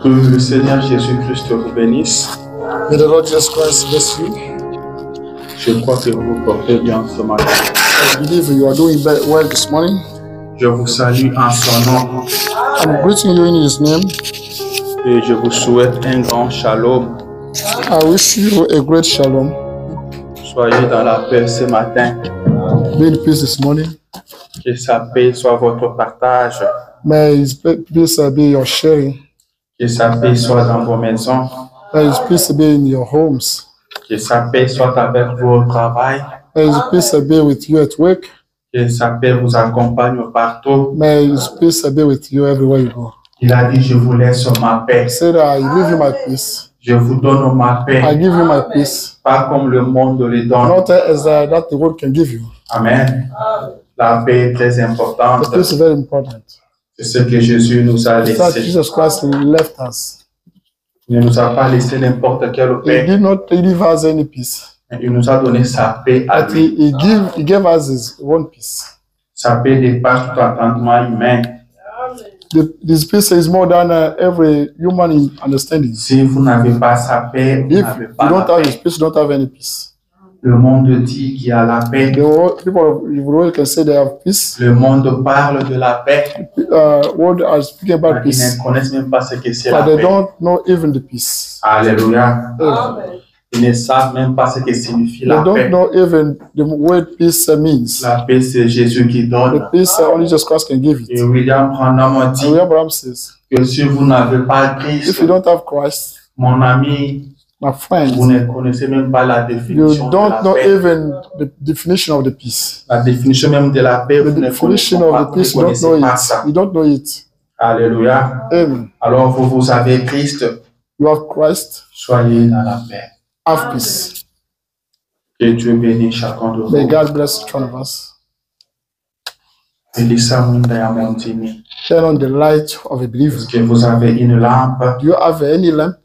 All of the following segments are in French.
Que le Seigneur Jésus-Christ vous bénisse. May the Lord Jesus Christ bless you. Je crois que vous vous portez bien ce matin. I believe you are doing well this morning. Je vous salue en son nom I'm greeting you in His name. et je vous souhaite un grand shalom. I wish you a great shalom. Soyez dans la paix ce matin. Be in peace this morning. Que sa paix soit votre partage. May His peace be your sharing. Que sa paix soit dans vos maisons. May His peace be in your homes. Que sa paix soit avec vous au travail. May His peace be with you at work. Que sa paix vous accompagne partout. May His peace be with you everywhere you go. Il a dit, je vous laisse ma paix. Say that I give you my peace. Je vous donne ma paix. I give you my peace. Pas comme le monde le donne. Not as that the world can give you. Amen. La paix est très importante. The peace is very important. C'est ce que Jésus nous a It's that laissé. Jesus Christ left us. Il ne nous a pas laissé n'importe quelle He paix. did not give us any peace. Il nous a donné sa paix à But lui. he gave us His own peace. Sa paix dépasse tout entendement humain. This peace is more than every human understanding. Si vous n'avez pas sa paix, vous If n'avez you pas don't la have His paix. peace, you don't have any peace. Le monde dit qu'il y a la paix. People in the world can say they have peace. Le monde parle de la paix. World are speaking about Ils peace, ne connaissent même pas ce que c'est la but they paix. don't know even the peace. Alléluia. They Ils ne savent même pas ce que signifie la don't paix. know even the word peace means. La paix, c'est Jésus qui donne. The peace only Jesus Christ can give Et it. William Branham And dit William Branham says, que si vous n'avez pas if Christ, you don't have Christ, mon ami, my friend, vous ne connaissez même pas la you définition de la don't know paix. even the definition of the peace. La définition même de la paix, The vous ne connaissez definition pas, of the peace, vous you ne don't know connaissez pas it. ça. You don't know it. Alléluia. Amen. Alors vous avez Christ, You have Christ, soyez dans la paix. have peace. Que Dieu bénisse chacun de May vous. God bless each one of us. Elisa Munda ya Montini. Turn on the light of a believer. Est-ce que vous avez une lampe? Do you have any lamp?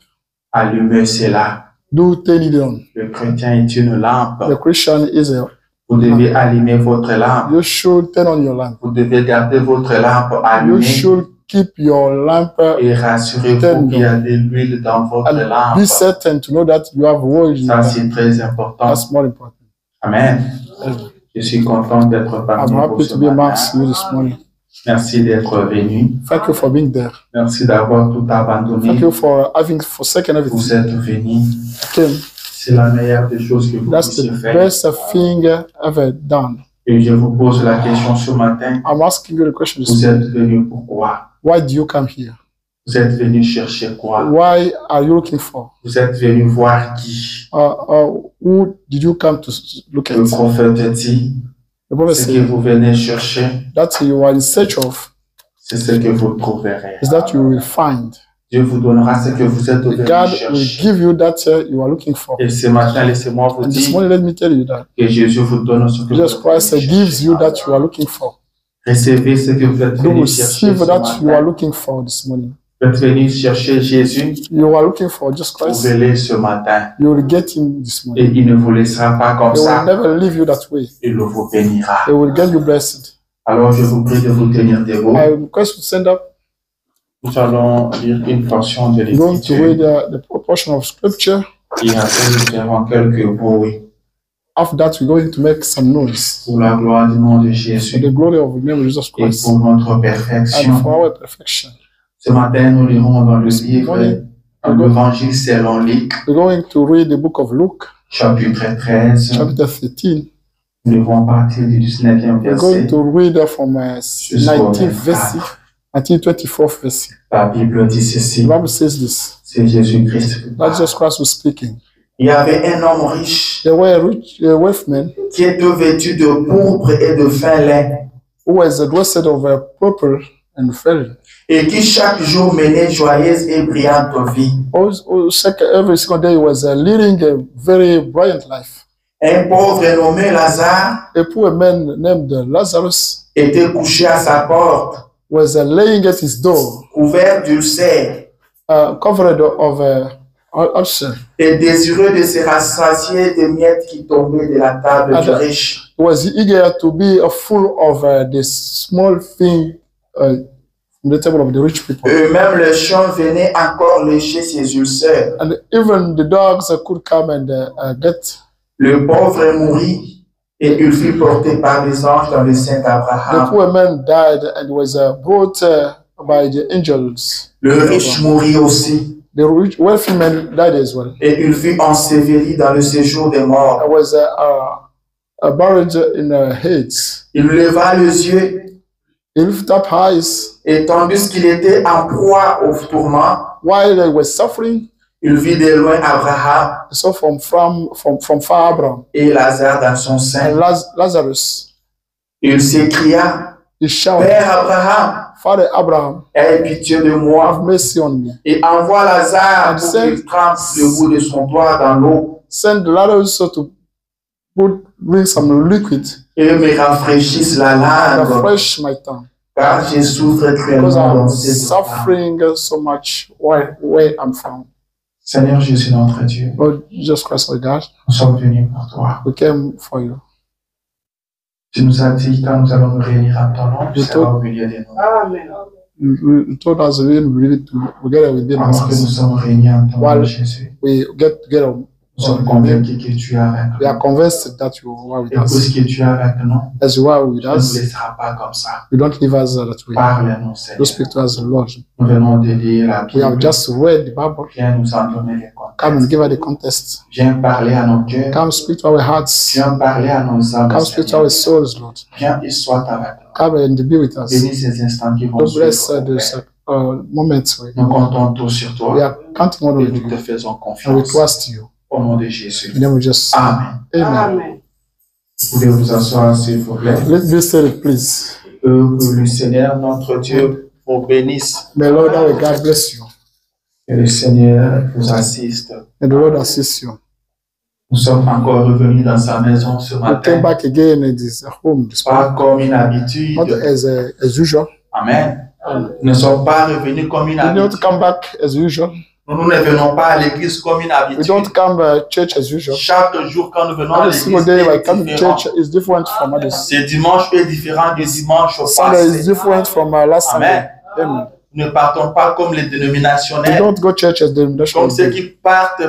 Allumez cela. Do turn it on. Le chrétien est une lampe. The Christian is a. Vous devez allumer votre lampe. You should turn on your lamp. Vous devez garder votre lampe You allumée should keep your lamp et rassurez-vous qu'il y a de l'huile dans votre and lampe. be certain to know that you have oil in Ça, your lamp. c'est très important. That's more important. Amen. Amen. Je suis content d'être I'm parmi vous happy ce to be amongst matin. you this morning. Merci d'être venu. Thank you for being there. Merci d'avoir tout abandonné. Thank you for having forsaken Vous everything. êtes venu. Okay. C'est la meilleure des choses que vous That's puissiez the faire. best thing ever done. Et je vous pose la question ce matin. I'm asking you the question this Vous morning. êtes venu pourquoi? Why do you come here? Vous êtes venu chercher quoi? Why are you looking for? Vous êtes venu voir qui? Who did you come to look at? Le prophète dit, The prophet ce que said vous venez chercher, that you are in search of c'est ce que vous trouverez. is that you will find. Dieu vous donnera ce que vous êtes venu God will chercher. give you that you are looking for. Et ce matin, laissez-moi vous And this dire morning, let me tell you that que Jésus vous donne ce que vous Jesus êtes Christ venu gives chercher. you that you are looking for. Recevez ce que vous êtes You venu chercher receive ce that you are matin. looking for this morning. Vous êtes venu chercher Jésus, You are looking for Jesus Christ. trouvez-le ce matin. You will get him this Et morning. il ne vous laissera pas comme He will ça. never leave you that way. Il vous bénira. He will get you blessed. Alors je vous prie de vous tenir debout. I request you to stand up. Nous allons lire une portion de We're going to l'Écriture. read the portion of scripture. Et après, nous ferons quelques bruits After that, we're going to make some noise pour la gloire du nom de for Jésus the glory of the name of Jesus et Christ pour notre and perfection. for our perfection. Ce matin, nous lirons dans le livre de l'Évangile selon Luc, We're going to read the book of Luke, chapitre 13. chapter 13. Nous devons partir du 19e We're going verset. to read from 19th verse until 24th verse. La Bible dit The ceci, Bible says this. c'est Jésus-Christ qui That parle. Jesus Christ was speaking. Il y avait un homme riche There were a wealth man qui était vêtu de pourpre et de fin lin who was dressed of purple and fairy. et qui chaque jour menait joyeuse et brillante vie. Every single day he was leading a very brilliant life. Un pauvre nommé Lazare A poor man named Lazarus était couché à sa porte, was laying at his door, couvert d'ulcères covered of ulcer. et désireux de se rassasier des miettes qui tombaient de la table du riche. He was eager to be full of the small thing in the table of the rich people. Eux-mêmes, les chiens venaient encore lécher ses ulcères. And even the dogs could come and get. Le pauvre mourut et il fut porté par les anges dans le sein The d'Abraham. poor man died and was brought by the angels. Le riche mourut aussi The rich, wealthy man died as well. et il fut enseveli dans le séjour des morts. I was buried in Hades. Il leva les yeux He lifted up eyes et tandis qu'il était en proie au tourment, while they were suffering. il vit de loin Abraham So from far Abraham et Lazare dans son sein. and Lazarus, Il s'écria, he shouted, Père Abraham, Father Abraham, aie pitié de moi have mercy on me. et envoie Lazare And pour send- qu'il trempe le bout de son doigt dans l'eau Send Lazarus to bring some liquid et me rafraîchisse la and langue, refresh my tongue. car je souffre Because cruellement I'm dans cette femme. suffering so much where I'm from. Seigneur Jésus, notre Dieu, Lord Jesus Christ, our God, nous sommes venus pour toi. we came for you. Tu nous as dit, quand nous allons nous réunir en ton nom, tu Je seras au milieu de nous. You told us we will together within Parce que nous us. sommes réunis en ton nom, While Jésus. we get together, Nous sommes convaincus que tu es avec we are nous. convinced that you are with Et us. puisque tu es avec nous, As you are with tu ne nous us, laisseras pas comme ça. you don't leave us that way. Parle-nous, You Seigneur. speak to us, Lord. Nous venons de lire la We have Bible. just read the Bible. Viens nous en donner les Come and contextes. give us the context. Viens parler à nos cœurs. Come speak to our hearts. Viens parler à nos âmes, Come speak to Seigneur. our souls, Lord. Viens et sois avec nous. Come and be with us. Bénis ces instants qui vont God bless suivre. these moments. Nous comptons tous sur We toi are counting on et nous te you faisons and we confiance. trust you. Au nom de Jésus. In the name of Jesus. Amen. Amen. Vous pouvez vous asseoir, s'il vous plaît. Let's be seated, please. Que le Seigneur, notre Dieu, vous bénisse. May Lord our God bless you. Que le Seigneur vous assiste. And the Lord assist you. Nous sommes encore revenus dans sa maison ce We came matin. back again in this home this Pas morning. comme une habitude. Not as usual. Amen. Nous ne sommes pas revenus comme une We don't habitude. come back as usual. Nous ne venons pas à l'église comme une We habitude. don't come church as usual. Chaque jour quand nous venons à Every single l'église, day I c'est come to différent. church is different from others. Ce dimanche est différent du dimanche Sunday is passé. different from last Amen. Sunday. Amen. Nous ne partons pas comme les We dénominationnaires, don't go church as comme ceux denominational. qui partent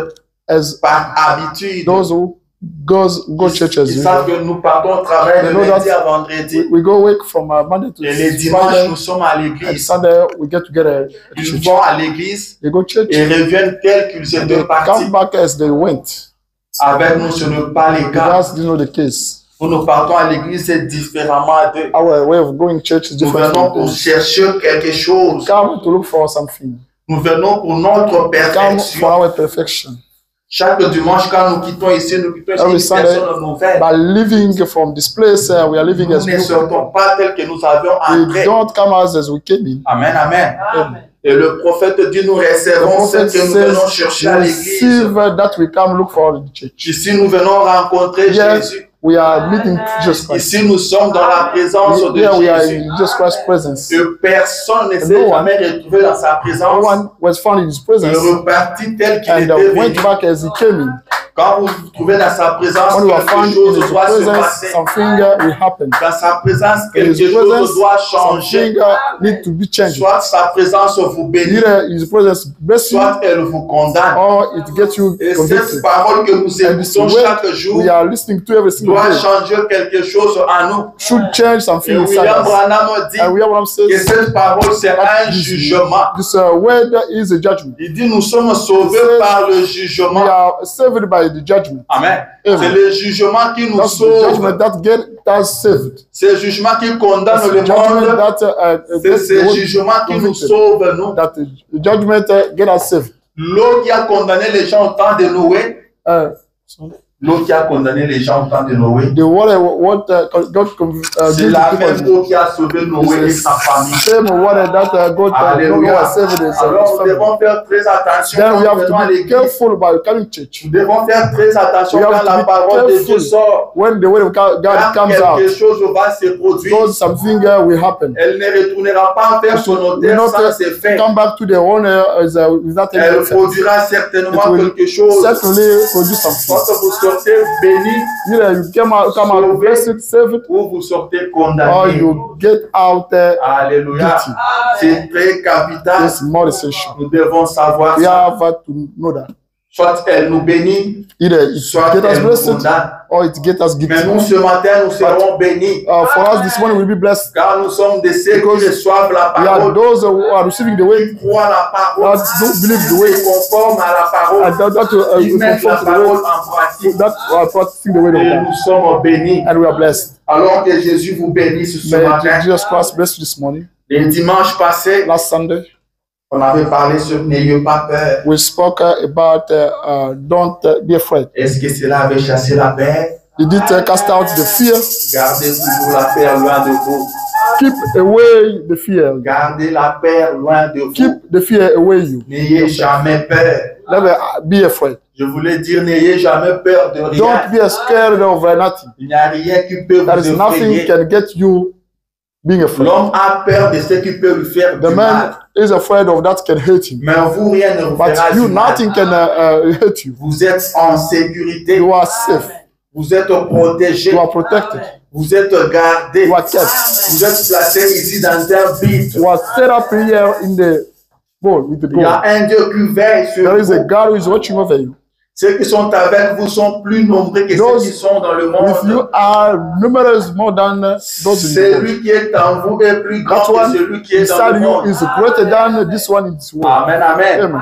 As par habitude. those who go church as Ils savent usual. que nous partons au travail de They know lundi that à vendredi. We go work from Monday to Et les dimanches, Friday. nous sommes à And l'église. Sunday we get together at Ils church. vont à l'église They go church. et reviennent tels qu'ils They étaient partis. come back as they went. Avec nous, ce n'est pas le cas. That's the case. Nous partons à l'église différemment d'eux. Our way of going church is Nous different venons from pour theirs. chercher quelque chose. Come to look for something. Nous venons pour notre Come for perfection. our perfection. Chaque dimanche, quand nous quittons ici Every une Sunday, personne nouvelle. By living from this place, we are living Nous as ne new sortons people. pas tel que nous avions We entré. don't come out as we came in. Amen, amen. Et le prophète dit, nous The recevons ce prophet que nous venons says, chercher à l'église. receive that we come look for in the church. Ici, nous venons rencontrer Yes, Jésus. we are meeting Jesus Christ. Ici, nous sommes dans la présence de Here we are Jésus. in Jesus Christ's presence. Et personne ne No s'est one- jamais retrouvé dans sa No présence. one was found in his Il presence est reparti tel qu'il and était went venu. back as he came in. Quand vous vous trouvez dans sa présence, When we are found quelque in chose his doit se presence, passer. something will happen. Dans sa présence, In his quelque chose presence, doit changer. something need to be changed. Soit sa présence vous bénit, Either his presence bless you soit elle vous condamne. or it gets you Et cette convicted. parole que nous And this écoutons word chaque jour we are listening to every single doit day changer quelque chose en nous. should change something Et inside William us. Branham dit And William que says cette parole c'est un this, jugement. this word is a judgment. Il dit nous sommes sauvés says par le We jugement. are saved by the judgment. Amen. Amen. C'est le jugement qui nous That's the sauve. judgment that get us saved. C'est le jugement qui That's condamne the le judgment monde. that C'est gets ce the world jugement qui nous convicted. sauve, nous. That the judgment get us saved. L'eau qui a condamné les gens au temps de Noé. Uh, L'eau qui a condamné les gens au temps de Noé. the water what God C'est gives la the même people. eau qui a sauvé Noé et sa famille. Same water that God Alléluia. has saved his Alors nous family. devons faire très attention Then quand we nous have venons à to be l'église. careful by coming church. Nous devons faire très attention We have quand to la be parole de Dieu careful sort. when the word of God Quand comes out. quelque chose va se produire, God, something will happen. elle ne retournera pas vers son We auteur not sans effet. come back to the owner without any Elle effect. produira certainement It will quelque chose. certainly produce something. Quand vous serez sortez béni, Either you come out blessed, saved, ou vous sortez or condamné. you get out Alléluia. guilty. C'est très capital. It's more essential. Nous devons savoir We ça. have to know that. Soit elle nous bénit, Either it soit get us elle nous blessed condamne. or it get us Mais guilty. nous, ce matin, nous serons bénis. For us this morning we'll be blessed. Car nous sommes de ceux qui reçoivent la We are parole, those who are receiving the way, qui croient la parole, that don't believe the qui way, se conforment à la parole, and that qui mettent la conform to the parole way, en pratique. that are practicing the way of Et God. nous sommes bénis. And we are blessed. Alors que Jésus vous bénisse ce May matin. Jesus Christ bless you this morning. Le dimanche passé, Last Sunday, on avait parlé sur n'ayez pas peur. we spoke about don't be afraid. Est-ce que cela avait chassé la peur? Did it cast out the fear? Gardez toujours la peur loin de vous. Keep away the fear. Gardez la peur loin de vous. Keep the fear away you. N'ayez jamais peur. Never be afraid. Je voulais dire, n'ayez jamais peur de rien. Don't be scared of nothing. Il n'y a rien qui peut There vous is nothing effrayer. can get you being afraid. L'homme a peur de ce qui peut lui faire The du man mal. is afraid of that can hurt him. Mais vous, rien ne vous But fera you, du mal. nothing can hurt you. Vous êtes en sécurité. You are safe. Vous êtes protégé. You are protected. Vous êtes gardé. You are kept. Vous êtes placé ici dans un but. You are set up here in the bowl with the Il y a goal. un Dieu qui veille sur There is a vous. God who is watching over you. Ceux qui sont avec vous sont plus nombreux que Those ceux qui sont dans le With you monde. are numerous more than those in the world. Celui qui est en vous est plus grand That que one celui qui est dans inside le you monde. is greater than this one in this world. Amen, amen. Amen.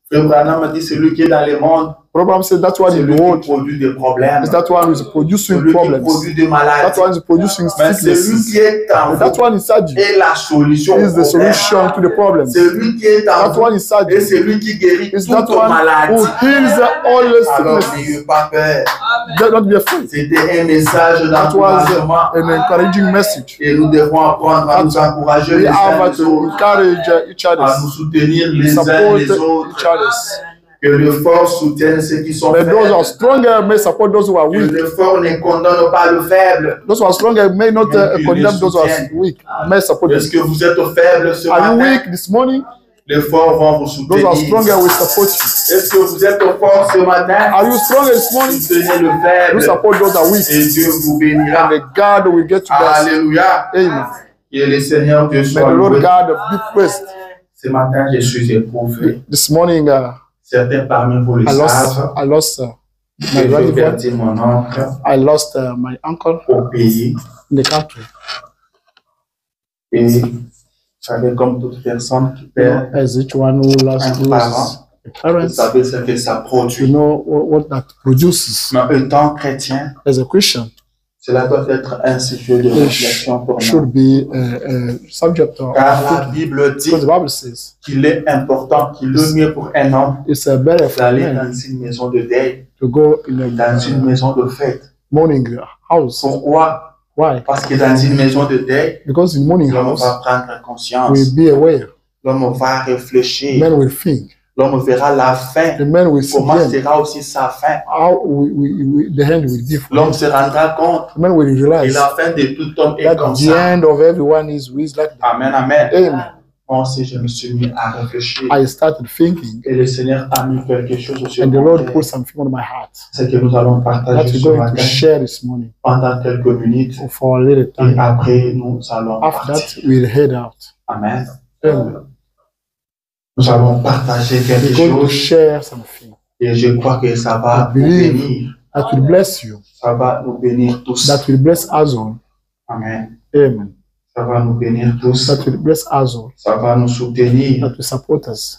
Frère Branham dit celui qui est dans le monde, Problem said that one in celui the world qui produit des problèmes, is that one who is producing celui qui problems. produit des That maladies. one is producing Mais celui sicknesses. qui est en That vous one inside you est la solution is au the problème. solution to the problem. Celui qui est en That vous one inside est you celui qui guérit is that toute one who maladie. heals all the Alors sicknesses. n'ayez pas peur. Don't be afraid. C'était un message That was d'encouragement. an encouraging message. Et nous devons apprendre à nous encourager We les uns have les to autres, encourage each à other, nous soutenir les uns support les each autres. other. Que le fort soutienne ceux qui sont But those who are faibles. stronger may support those who are Que weak. le fort ne condamne pas le faible. Those who are stronger may not Mais condemn ils those who are soutiennent. weak. May support Est-ce them. que vous êtes faible ce Are you matin? weak this morning? Les forts vont vous Those who are soutenir. stronger will support you. Est-ce que vous êtes fort ce matin? Are you stronger this morning? Soutenez le You faible. support those who are weak. Et Dieu vous bénira. And the God will get you blessed. Alléluia. Amen. Que le Seigneur Dieu May soit the Lord loué. God be praised. Ce matin, je suis éprouvé. This morning, Certains parmi vous le I savent. lost my J'ai grandfather. perdu mon oncle I lost my uncle au pays. in the country. Et vous savez, comme toute personne qui perd, As each one who lost a vous parents, savez ce que ça you produit. know what that produces. Mais étant chrétien, As a Christian, cela doit être un sujet de it réflexion pour nous. should be a subject of Car la Bible dit because the Bible says qu'il est important, qu'il est mieux pour un homme it's better for d'aller men dans une maison de deuil, to go in dans une a maison de fête. morning house. Pourquoi? Why? Parce que dans une maison de deuil, Because in morning l'homme house, va prendre conscience, we'll be aware. l'homme va réfléchir, Men will think. l'homme verra la fin. The men will see Comment the end. sera aussi sa fin? How the end will be for L'homme him. se rendra compte The men will que realize la fin de tout homme est that comme the ça. end of everyone is like that. Amen, amen. Amen. Moi aussi, je me suis mis à réfléchir. I started thinking, Et le Seigneur a mis quelque chose sur and the mon Lord cœur. put something on my heart C'est que nous allons that partager we're ce going to matin share this morning pendant quelques minutes. for a little Et time. après, nous allons After that, partir. we'll head out. Amen. Amen. Nous allons partager quelque We're going to chose. share something Et je crois que ça va I nous believe bénir. that will bless you, Ça va nous bénir tous. that will bless us all. Amen. Amen. Ça va nous bénir tous. That will bless us all. Ça va nous soutenir. That will support us.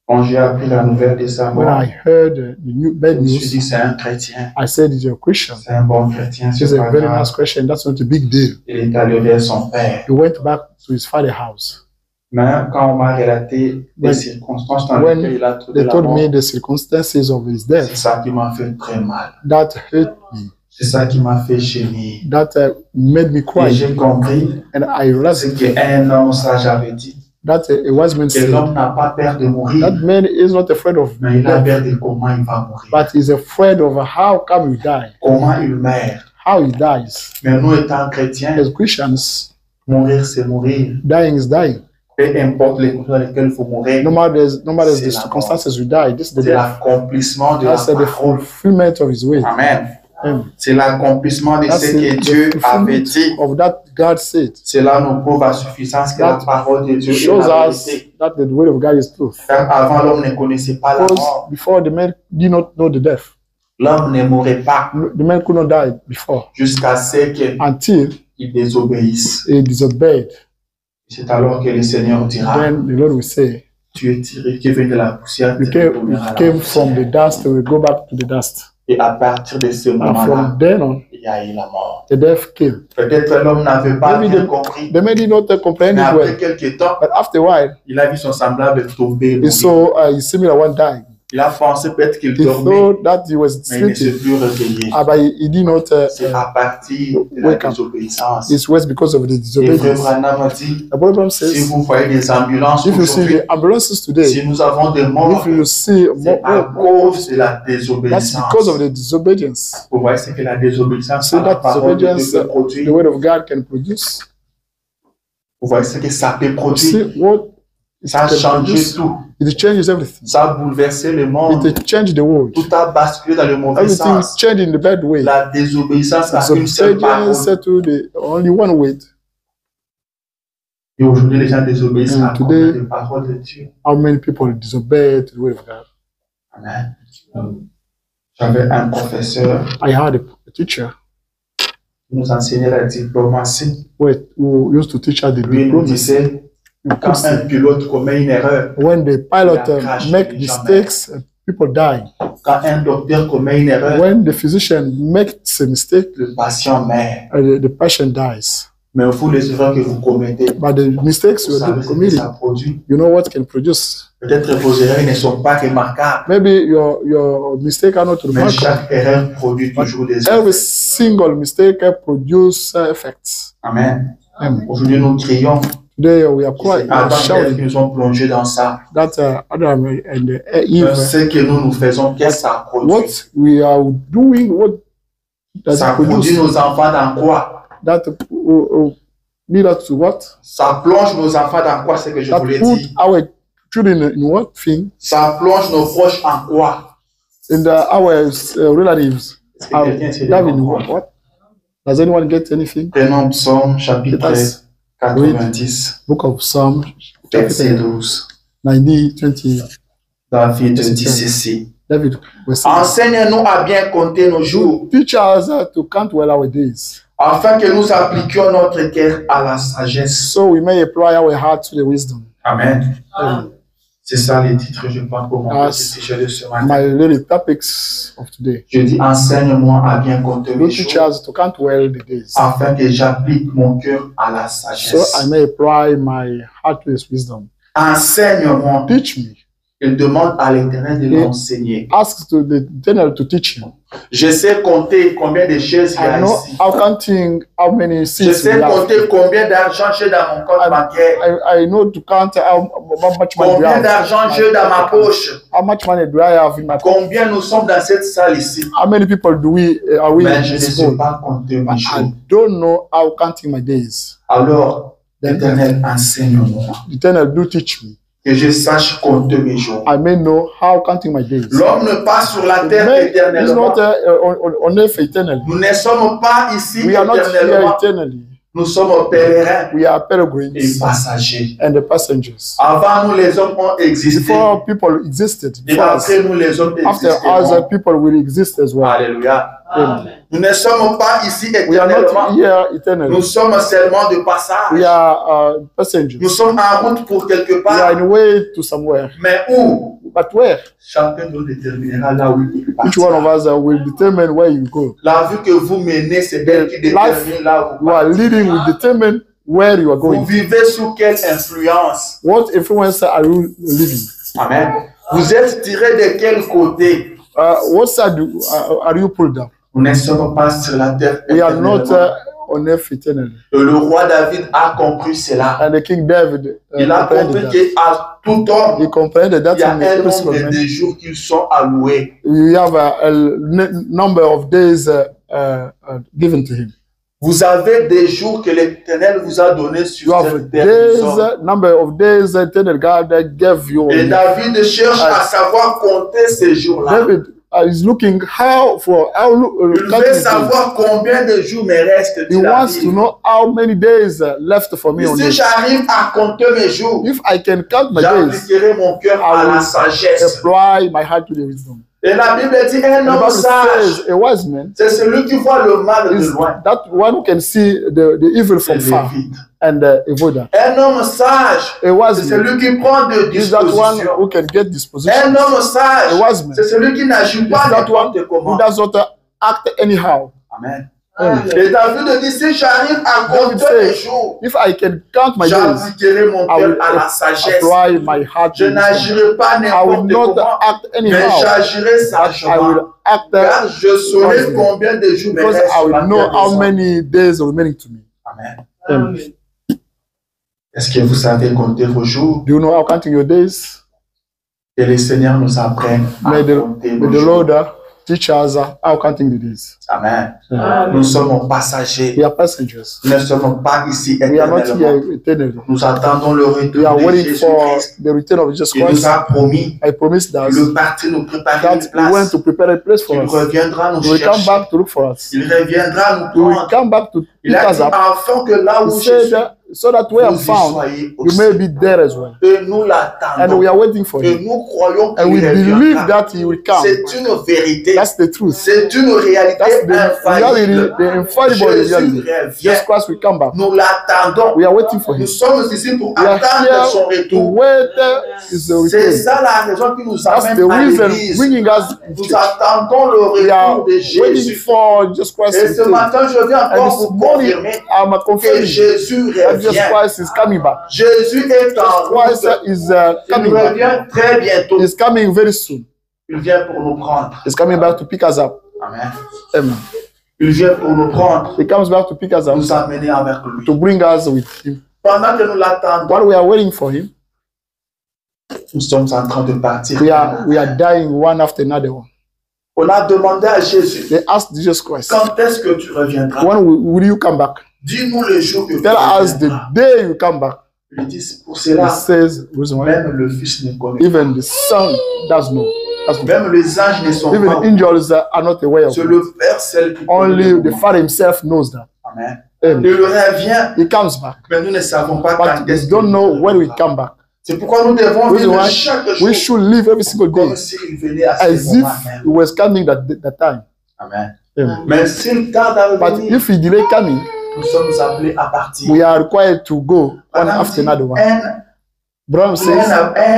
Quand j'ai appris la nouvelle de sa When mort, I heard the je bad me suis dit, news, c'est un chrétien. I said, "He's a Christian. C'est un bon chrétien. He's C'est a pas very grave. nice Christian. That's not a big deal." Il est allé vers son père. He went back to his father's house. Mais quand on m'a relaté les When- circonstances dans when lesquelles il a trouvé They la told mort, me the circumstances of his c'est death. ça qui m'a fait très mal. That hurt me. C'est ça qui m'a fait gémir. That made me Et cry. j'ai compris And I ce realized qu'un homme sage avait dit. that a wise man Que said, l'homme n'a pas peur de mourir, that man is not afraid of mais il a death, peur de comment il va mourir. but he's afraid of how come he die, Comment il meurt. how he dies. Mais nous, étant chrétiens, As Christians, mourir, c'est mourir. dying is dying. Peu importe les conditions dans lesquelles il faut mourir, No matter the C'est la circumstances you die, this is the c'est death. l'accomplissement de la That's the parole. fulfillment of His will. Amen. Amen. C'est l'accomplissement de That's ce que Dieu the avait fulfillment dit. of that God said. Cela nous prouve à suffisance que la That parole de Dieu est shows la us vérité. that the will of God is truth. Car avant, l'homme ne connaissait pas la Because mort. before the man did not know the death, L'homme ne mourrait pas the man could not die before jusqu'à ce qu'il until désobéisse. he disobeyed. C'est alors que le Seigneur dira, Then the Lord will say, tu es tiré, tu es venu de la poussière, "You tu retourneras à la came from poussière. the dust, we go back to the dust." Et à partir de ce And moment-là, from then on, il y a eu la mort. the death came. Peut-être l'homme n'avait pas Maybe bien the- compris, The man did not comprehend mais it après well, quelques temps, but after a while, il a vu son semblable tomber. he mourir. saw a similar one dying. Il a pensé peut-être qu'il He dormait, thought that he was mais il ne s'est sleeping, plus réveillé. but he did not. C'est à partir de la wake up. désobéissance. It was because of the Et Frère disobedience. Branham a dit, The problem si says, vous voyez des ambulances if you see aujourd'hui, the ambulances today, si nous avons des morts, if you see c'est à more, cause de la that's désobéissance. because of the disobedience. Vous voyez ce que la désobéissance, See à la that parole de Dieu disobedience, peut produire. the word of God can produce. Vous voyez ce que ça peut You produire. see what it Ça a can changé produce. tout. It changes everything. Ça a bouleversé le monde. It changed the world. Tout a basculé dans le mauvais Everything sens. changed in the bad way. La désobéissance a une seule Disobedience parole. to the only one way. Et aujourd'hui, les gens désobéissent And à cause today- des paroles de Dieu. How many people disobey to the word of God? Amen. J'avais un professeur I had a teacher qui nous enseignait la diplomatie. who used to teach us the Lui, il nous diplomacy. disait, You quand could un see pilote commet une erreur, when the pilot Il a craché make les mistakes, people die. quand un docteur commet une erreur, When the physician makes a mistake, le patient meurt. the patient dies. Mais vous, les erreurs que vous commettez, But the mistakes vous you savez are ce que committing, ça produit. you know what can produce. Peut-être vos erreurs ne sont pas remarquables, Maybe your mistake are not mais remarkable. chaque erreur produit toujours des Every effets. single mistake produce effects. Amen. Amen. Aujourd'hui, nous crions. Today we are quite Adam et Ève shouting qui nous ont plongés dans ça. that Adam and Eve, Ce que nous faisons, qu'est-ce que ça produit? what we are doing, what does Ça it produce? produit nos enfants dans quoi? That lead us to what? Ça plonge nos enfants dans quoi? C'est ce que je That voulais put dire. our children in what thing? Ça plonge nos proches en quoi? In our relatives. Est-ce que quelqu'un sait That in dire what? quoi? What? Does anyone get anything? Prenons Psaume chapitre Let us 90, Book of Psalm, verset chapter 12. 90, 20. David dit ceci. David was saying, Enseigne-nous à bien compter nos jours, teach us to count well our days, afin que nous appliquions notre cœur à la sagesse. so we may apply our heart to the wisdom. Amen. Amen. C'est ça les titres, je pense, pour mon As petit sujet de ce matin. My little topics of today. Je dis, enseigne-moi à bien compter You mes teach jours, us to count well the days, afin que j'applique mon cœur à la so sagesse. I may apply my heart to His wisdom. Enseigne-moi. Teach me. Il demande à l'Éternel de Et- l'enseigner. Ask to the Eternal to teach him. Je sais compter combien de chaises il y I a know ici. how counting how many Je seats we sais have. compter combien d'argent j'ai dans mon compte bancaire. I know to count how much money we Combien have. d'argent j'ai dans ma poche. How much money do I have in my pocket? Combien nous sommes dans cette salle ici. How many people are we Mais in je ne this sais world? pas compter mes I jours. don't know how counting my days. Alors, Then l'Éternel, enseigne-moi. the Eternal do teach me. Que je sache compter mes jours. I may know how counting my days. L'homme ne passe sur la terre Man is éternellement. not on earth eternally. Nous ne sommes pas ici We are not here éternellement. eternally. Nous sommes pèlerins We are et pilgrims passagers. and the passengers. Avant nous, les hommes ont existé. Before people existed, Et before us, après nous, les hommes after us, existeront. people will exist as well. Alléluia. Amen. Nous ne sommes pas ici We are not éternellement. here eternally. Nous sommes seulement de We passage. are passengers. Nous sommes en route pour quelque We are part. in way to somewhere. Mais où? But where? Chacun nous déterminera là où il Each one of partira. us will determine where you go. La vie que vous menez, c'est elle qui détermine là où You vous are partez. leading will determine where you are Vous going. vivez sous quelle influence? What influence are you living? Amen. Vous êtes tiré de quel côté? What side are you pulled down? Nous ne sommes pas sur la terre We are not éternellement. on earth eternally. Et le roi David a compris cela. And the King David Il a compris comprehended that. qu'à tout homme, He comprehended that il y a in un every single nombre man. de jours qui sont alloués. We have a number of days given to him. Vous avez des jours que l'Éternel vous a donnés You sur have cette terre. days, number of days eternal God gave you. Et David cherche à savoir compter ces jours-là. David is looking how Il veut savoir combien de jours me restent. he wants to know how many days left for me on Si this. j'arrive à compter mes jours, If I can count my days, j'appliquerai mon cœur à la sagesse. apply my heart to the wisdom. Et la Bible dit un And the homme Bible sage, says a wise man c'est celui qui voit le mal de is loin. that one who can see the evil from far L'évite. and avoid that. Un homme sage, A wise c'est man celui qui prend de is that one disposition. who can get disposition. Un homme sage, A wise man c'est celui qui n'agit is pas that one n'importe who comment. does not act anyhow. Amen. Amen. Et David dit, si j'arrive à David compter mes says, jours, if I can count my days, j'appliquerai mon I cœur will à la sagesse. apply my heart Je to wisdom. n'agirai pas I will n'importe not comment, act mais anyhow, j'agirai but I sagement. will act Car je saurai wisely. combien de jours me because restent I sur la will know terre des how hommes. many days are remaining to me. Amen. Amen. Est-ce que vous savez compter vos jours? Do you know how counting your days? Que le Seigneur nous apprenne à May the, compter may nos the jours. Lord teach us how counting the days. Amen. Amen. Nous sommes passagers. We are passengers. Nous ne sommes pas ici We are not éternellement. here eternally. Nous attendons le We retour are de waiting for Jésus-Christ. the return of Jesus Il nous Christ. a promis I promised us de partir nous préparer that une He went place. to prepare a place for Il us. reviendra nous He will come chercher. back to look for us. Il reviendra nous He will prendre. come back to Il pick a us dit, up. afin que là He où je suis, said, so that where I'm vous y found, soyez you aussi. may be there as well. Et nous And l'attendons. we are waiting for Et Him. nous croyons And we qu'il believe reviendra. that He will come. C'est une vérité. That's the truth. C'est une réalité That's the reality, infaillible. the infallible Jésus reality. revient. Jesus Christ will come back. Nous l'attendons. We are waiting for Nous Him. sommes ici pour We are attendre son here to retour. wait His C'est return. ça la raison qui nous That's the amène à reason l'église. bringing us. Nous attendons le We are retour de waiting Jésus. for Jesus Christ Et to ce return. matin, je viens And encore this vous morning, confirmer I'm que confirming Jésus that Jesus revient. Christ is coming back. Jésus est en Christ route. is Il coming back. revient très bientôt. He's coming very soon. Il vient pour nous prendre. He's coming back to pick us up. Amen. Amen. Il vient pour nous prendre, He comes back to pick us up, nous amener avec lui. to bring us with Him. Pendant que nous l'attendons, While we are waiting for Him, nous sommes en train de partir. we are dying one after another one. On a demandé à Jésus, They asked Jesus Christ, quand est-ce que tu reviendras? when will you come back? Dis-nous le jour que tu Tell us the reviendras. day you come back. Il dit, pour He cela, says, reason why? même le Fils ne connaît pas. Even the Son does know. Does know. Même les anges ne sont Even pas. the angels are not aware of C'est it. le Père seul qui connaît Only le the moment. Father Himself knows that. Amen. Amen. Il revient, He comes back, mais nous ne savons pas but quand we est-ce don't qu'il know when we reviendra. come back. C'est pourquoi nous devons Reason vivre why chaque jour we should live every single day comme s'il venait à ce as if moment même. He was coming that time. Amen. Amen. Mais s'il tarde à But revenir, if He delay coming, nous sommes appelés à partir. we are required to go one Madame after dit, another one. un Brown says,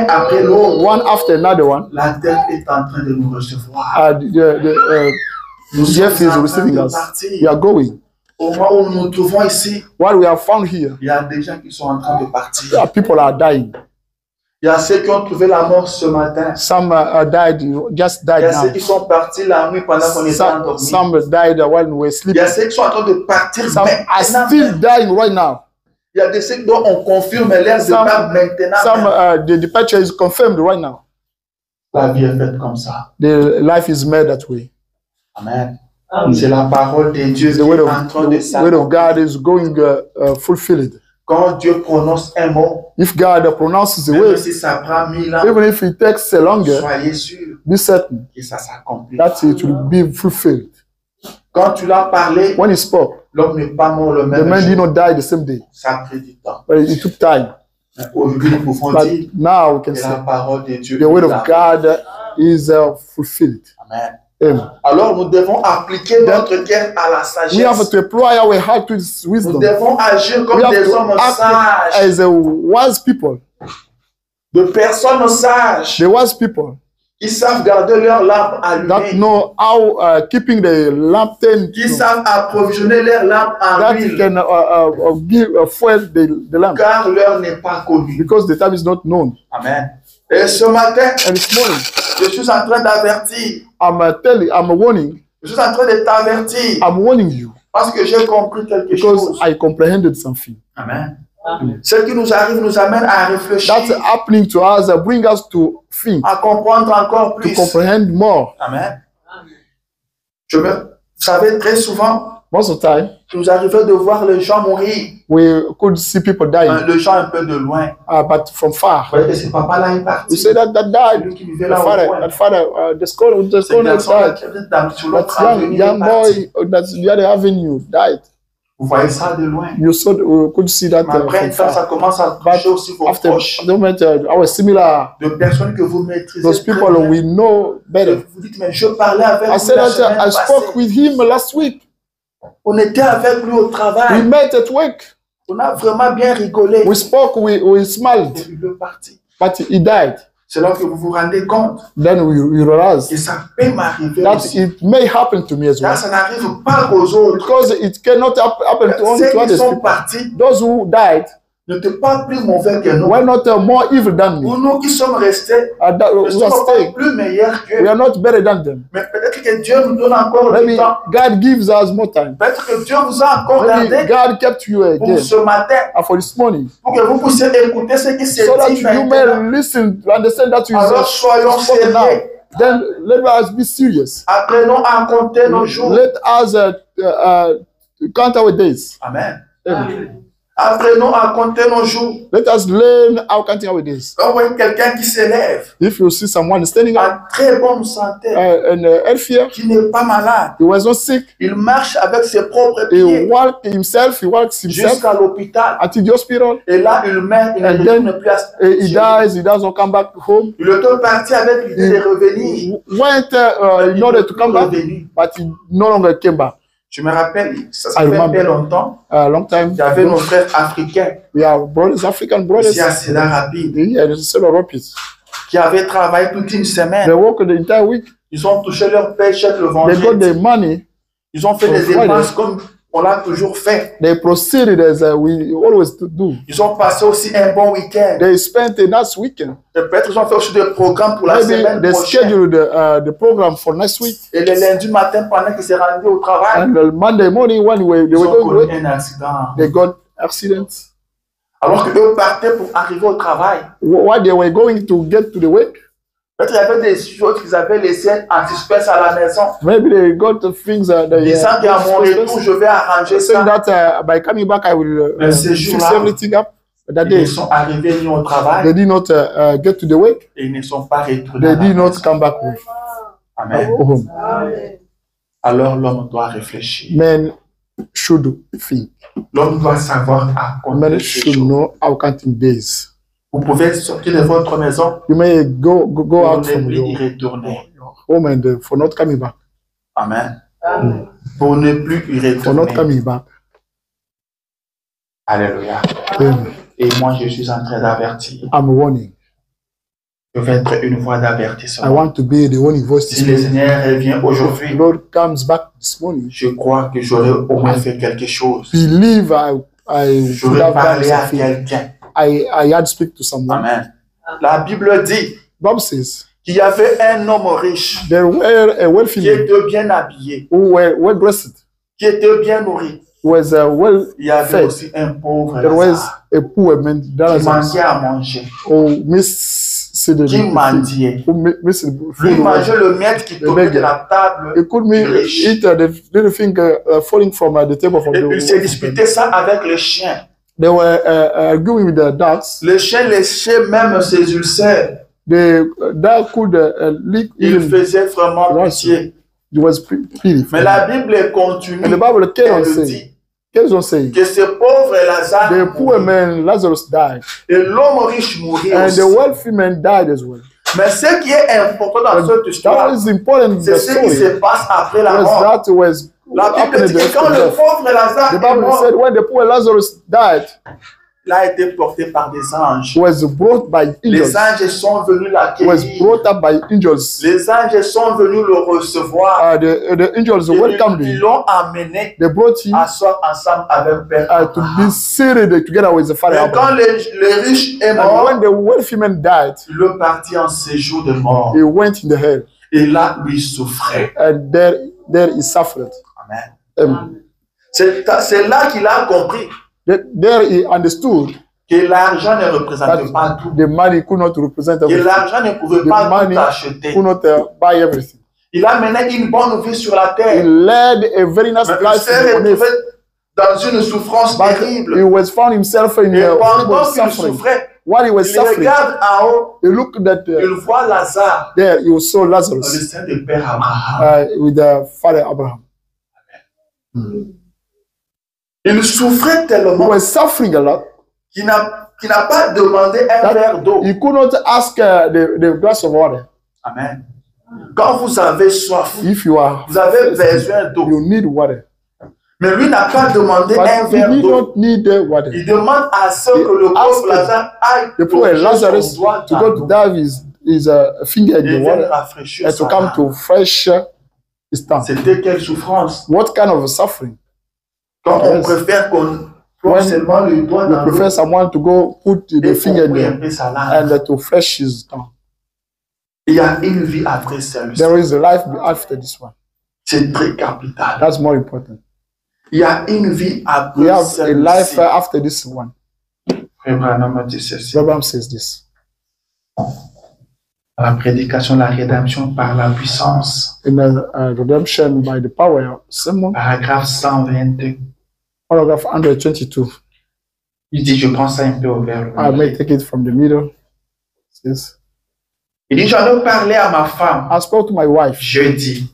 après l'autre, one after another one. la terre est en train de nous recevoir. Nous The earth is sommes en train receiving de us. We partir. are going. Au moment où nous nous trouvons ici, While we are found here, il y a des gens qui sont en train de partir. people are dying. Il y a ceux qui ont trouvé la mort ce matin. Some just Il y died a ceux now. qui sont partis la nuit pendant qu'on était endormis. Some died while we were Il y sleeping. a ceux qui sont en train de partir Some are maintenant. still dying right now. Il y a des ceux dont on confirme leur départ maintenant. Some the departure is confirmed right now. La vie est faite comme ça. The life is made that way. Amen. C'est la parole de Dieu qui The est word en train de the word of God is going fulfilled. Quand Dieu prononce un mot, If God pronounces the même word, si ça prend 1000 ans, even if it takes longer, soyez sûr be certain que ça s'accomplit. that it will be fulfilled. Quand tu l'as parlé, When He spoke, l'homme n'est pas mort le the même man did jour. not die the same day, Ça a pris du temps. but it took time. Aujourd'hui, nous pouvons But dire now we can que say la parole de Dieu the word est of là. God is fulfilled. Amen. Amen. Alors, nous devons appliquer notre cœur à la We have sagesse. to apply our heart to His Nous wisdom. devons agir comme We have des to hommes act sages, as a wise people. de personnes sages The wise people qui savent garder leur lampe that allumée, know how keeping the lamp turned, qui savent approvisionner leur lampe en that huile, can give fuel the lamp, car l'heure n'est pas connue. because the time is not known. Amen. Et ce matin, And this morning, je suis en train d'avertir, I'm warning, je suis en train de t'avertir, I'm warning you, parce que j'ai compris quelque because chose. I comprehended something. Amen. Ce qui nous arrive nous amène à réfléchir, That's happening to us, bring us to think, à comprendre encore to plus. comprehend more. Amen. Vous savez, très souvent, Most of the time, nous arrivait de voir les gens mourir. We could see people dying, Les gens un peu de loin. but from far. Vous voyez que ce papa-là est parti. We say that died. Lui qui vivait That là au father, coin. that father, the scholar Ce garçon-là died. qui était sur That l'autre avenue young est parti. boy, that's the other avenue, died. Vous voyez ça de loin. You saw, we could see that Mais après, from quand ça far. commence à toucher aussi vos After proches, the moment, our similar, de personnes que vous maîtrisez those très people bien, we know better. vous dites, mais je parlais avec I lui said la that semaine I spoke passée. with him last week. On était avec lui au We travail. met at work. On a vraiment bien rigolé. We spoke, we Et smiled, il est parti. but he died. C'est là que vous vous rendez compte Then we realized que ça peut m'arriver that aussi. it may happen to me as Car well. ça n'arrive pas aux autres. Because it cannot happen to only Ceux to qui others sont people. partis Those who died n'étaient pas plus mauvais que nous. were not more evil than Pour me. nous qui sommes restés, That nous ne we are sommes pas staying. plus meilleurs We qu'eux. are not better than them. Mais peut-être que Dieu nous donne encore du Maybe temps. God gives us more time. Peut-être que Dieu vous a encore Maybe gardé God kept you pour again ce matin, for this morning, pour que vous puissiez écouter ce qui s'est so that dit you maintenant. may listen to understand that you Alors soyons spoken now. sérieux. Then let us be serious. Apprenons à compter nos jours. Let us count our days. Amen. Amen. Apprenons à compter nos jours. Let us learn how counting our days. Quand vous voyez quelqu'un qui s'élève If you see someone standing up en très bonne santé, and healthier, qui n'est pas malade, he was not sick, il marche avec ses propres he pieds walks himself jusqu'à l'hôpital. until the hospital, Et là, il meurt, il ne And then, retourne plus à he dies, he doesn't come back home. Il est parti avec l'idée de revenir. He went in order to come back, Revenu. but he no longer came back. Je me rappelle, ça I fait remember. très longtemps, A long time. il y avait nos frères africains, We are brothers, African brothers. ici à Cedar Rapide, Yeah, there's several rapids. qui avaient travaillé toute une They semaine. work the entire week. Ils ont touché leur paycheck le They got vendredi. the money. Ils ont fait for des Friday. dépenses comme on l'a toujours fait. They proceeded as we always do. Ils ont passé aussi un bon week-end. They spent a nice weekend. Et peut-être ils ont fait aussi des programmes pour la Maybe semaine they prochaine. scheduled the program for next week. Et le lundi matin, pendant qu'ils s'est rendu au travail, And the Monday morning when they ils were ont going to connu work, un accident. they got accidents. Alors qu'eux partaient pour arriver au travail. While they were going to get to the work, Peut-être il y avait des choses qu'ils avaient laissées en suspense à la maison. maybe they got the things that they Disant qu'à mon retour, je vais arranger saying ça. that by coming back I will Mais ces fix jours-là, everything up. That Ils day sont arrivés venus au they travail did not get to the work. et ils ne sont pas retournés. They à la did not maison. come back home. Amen. home. Alors l'homme doit réfléchir. Men should think. L'homme doit savoir à compter Men ses should jours. know how counting days. Vous pouvez sortir de votre maison You may go pour out ne from plus y your retourner. home and for not coming back. Amen. Pour ne plus y For not retourner. coming back. Alléluia. Amen. Et moi, je suis en train d'avertir. I'm warning. Je vais être une voix I d'avertissement. want to be the warning voice Si this le morning. Seigneur revient If the aujourd'hui, Lord comes back this morning, je crois que j'aurai au moins fait quelque chose. believe I should J'aurais have done parlé à something. quelqu'un. I had speak to someone. Amen. La Bible dit Bible says qu'il y avait un homme riche there were a wealthy qui man était bien habillé, who were well dressed, qui était bien nourri. was well Il y avait fed. aussi un pauvre There was Lazare a poor man qui that mangeait à manger, who missed the qui mendiait. who missed the Lui food. mangeait le miettes qui tombait de la table. He could eat the little thing falling from the table from Et il s'est the. disputé ça avec les chiens. They were arguing with the dogs. Les chiens léchaient même ses ulcères. The dog could lick Il even. faisait vraiment pitié. It was pretty. Mais la Bible continue. And the Bible carries on Elle saying, dit que ce pauvre Lazare the poor mourit. man Lazarus died, Et l'homme riche mourit and aussi. the wealthy man died as well. Mais ce qui est important dans cette That histoire, is important in c'est the ce qui story. se passe après la Was mort. that was La Bible happened dit que quand after le death. pauvre Lazare The est Bible mort, said when the poor Lazarus died, il a été porté par des anges. was brought by Les angels. anges sont venus Was l'accueillir. brought up by angels. Les anges sont venus le recevoir. The angels Et welcomed ils him. l'ont amené They brought him à asseoir ensemble avec Père to Abraham. be seated together with the Father Et quand Abraham. le riche est And mort, when the wealthy man died, il est parti en séjour de mort. he went in the hell, Et là, lui souffrait. and there he suffered. Amen. C'est là qu'il a compris There he understood que l'argent ne représente that pas tout. the money could not represent Que everything. l'argent ne pouvait The pas money tout acheter. could not buy everything. Il a mené une bonne vie sur la He terre. led a very nice Mais il life s'est on earth, retrouvé dans une souffrance But terrible. he was found himself in Et horrible pendant qu'il suffering. souffrait, While he was il suffering, regarde en haut, he looked at il voit Lazare, there. He saw le Lazarus sein de Père Abraham. with the father Abraham. Il souffrait He tellement was suffering a lot qu'il n'a pas demandé un that verre d'eau. he could not ask the glass of water. Amen. Quand vous avez soif, If you are, vous avez besoin d'eau. you need water. Mais lui n'a pas demandé un But he verre did d'eau. not need the water. Il demande à ce que le asked pauvre Lazare aille The poor plonger Lazarus son doigt to dans go l'eau to dive his finger in et the vienne water rafraîchir and to sa come âme. to fresh his tongue. C'était quelle souffrance. What kind of suffering? Quand on Yes. préfère qu'on plonge When seulement le doigt You dans l'eau prefer someone to go put the et finger qu'on in un there peu sa langue. and to fresh his tongue. Il y a une vie après celle-ci. There is a life after this one. C'est très capital. That's more important. Il y a une vie We après have a life celle-ci. after this one. Frère Branham dit ceci. Abraham says this. La prédication de la rédemption par la puissance. In redemption by the power, sermon, Paragraphe 122. paragraph 122. Il dit, je prends ça un peu au vers. I may take it from the middle. It says, Il dit, j'en ai parlé à ma femme. I spoke to my wife. Jeudi.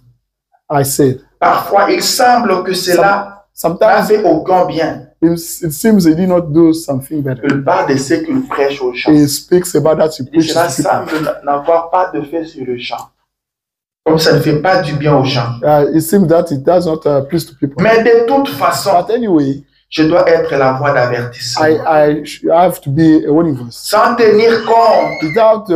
I said, Parfois, il semble que cela n'a sometimes fait aucun bien. it seems he did not do something better. Il parle de ce qu'il prêche aux gens. He speaks about that he Il dit, preaches cela to people. semble n'avoir pas de fait sur le champ. Comme ça ne fait pas du bien aux gens. It seems that it does not please to people. Mais de toute façon, But anyway, je dois être la voix d'avertissement. I have to be a warning voice. Sans tenir compte Without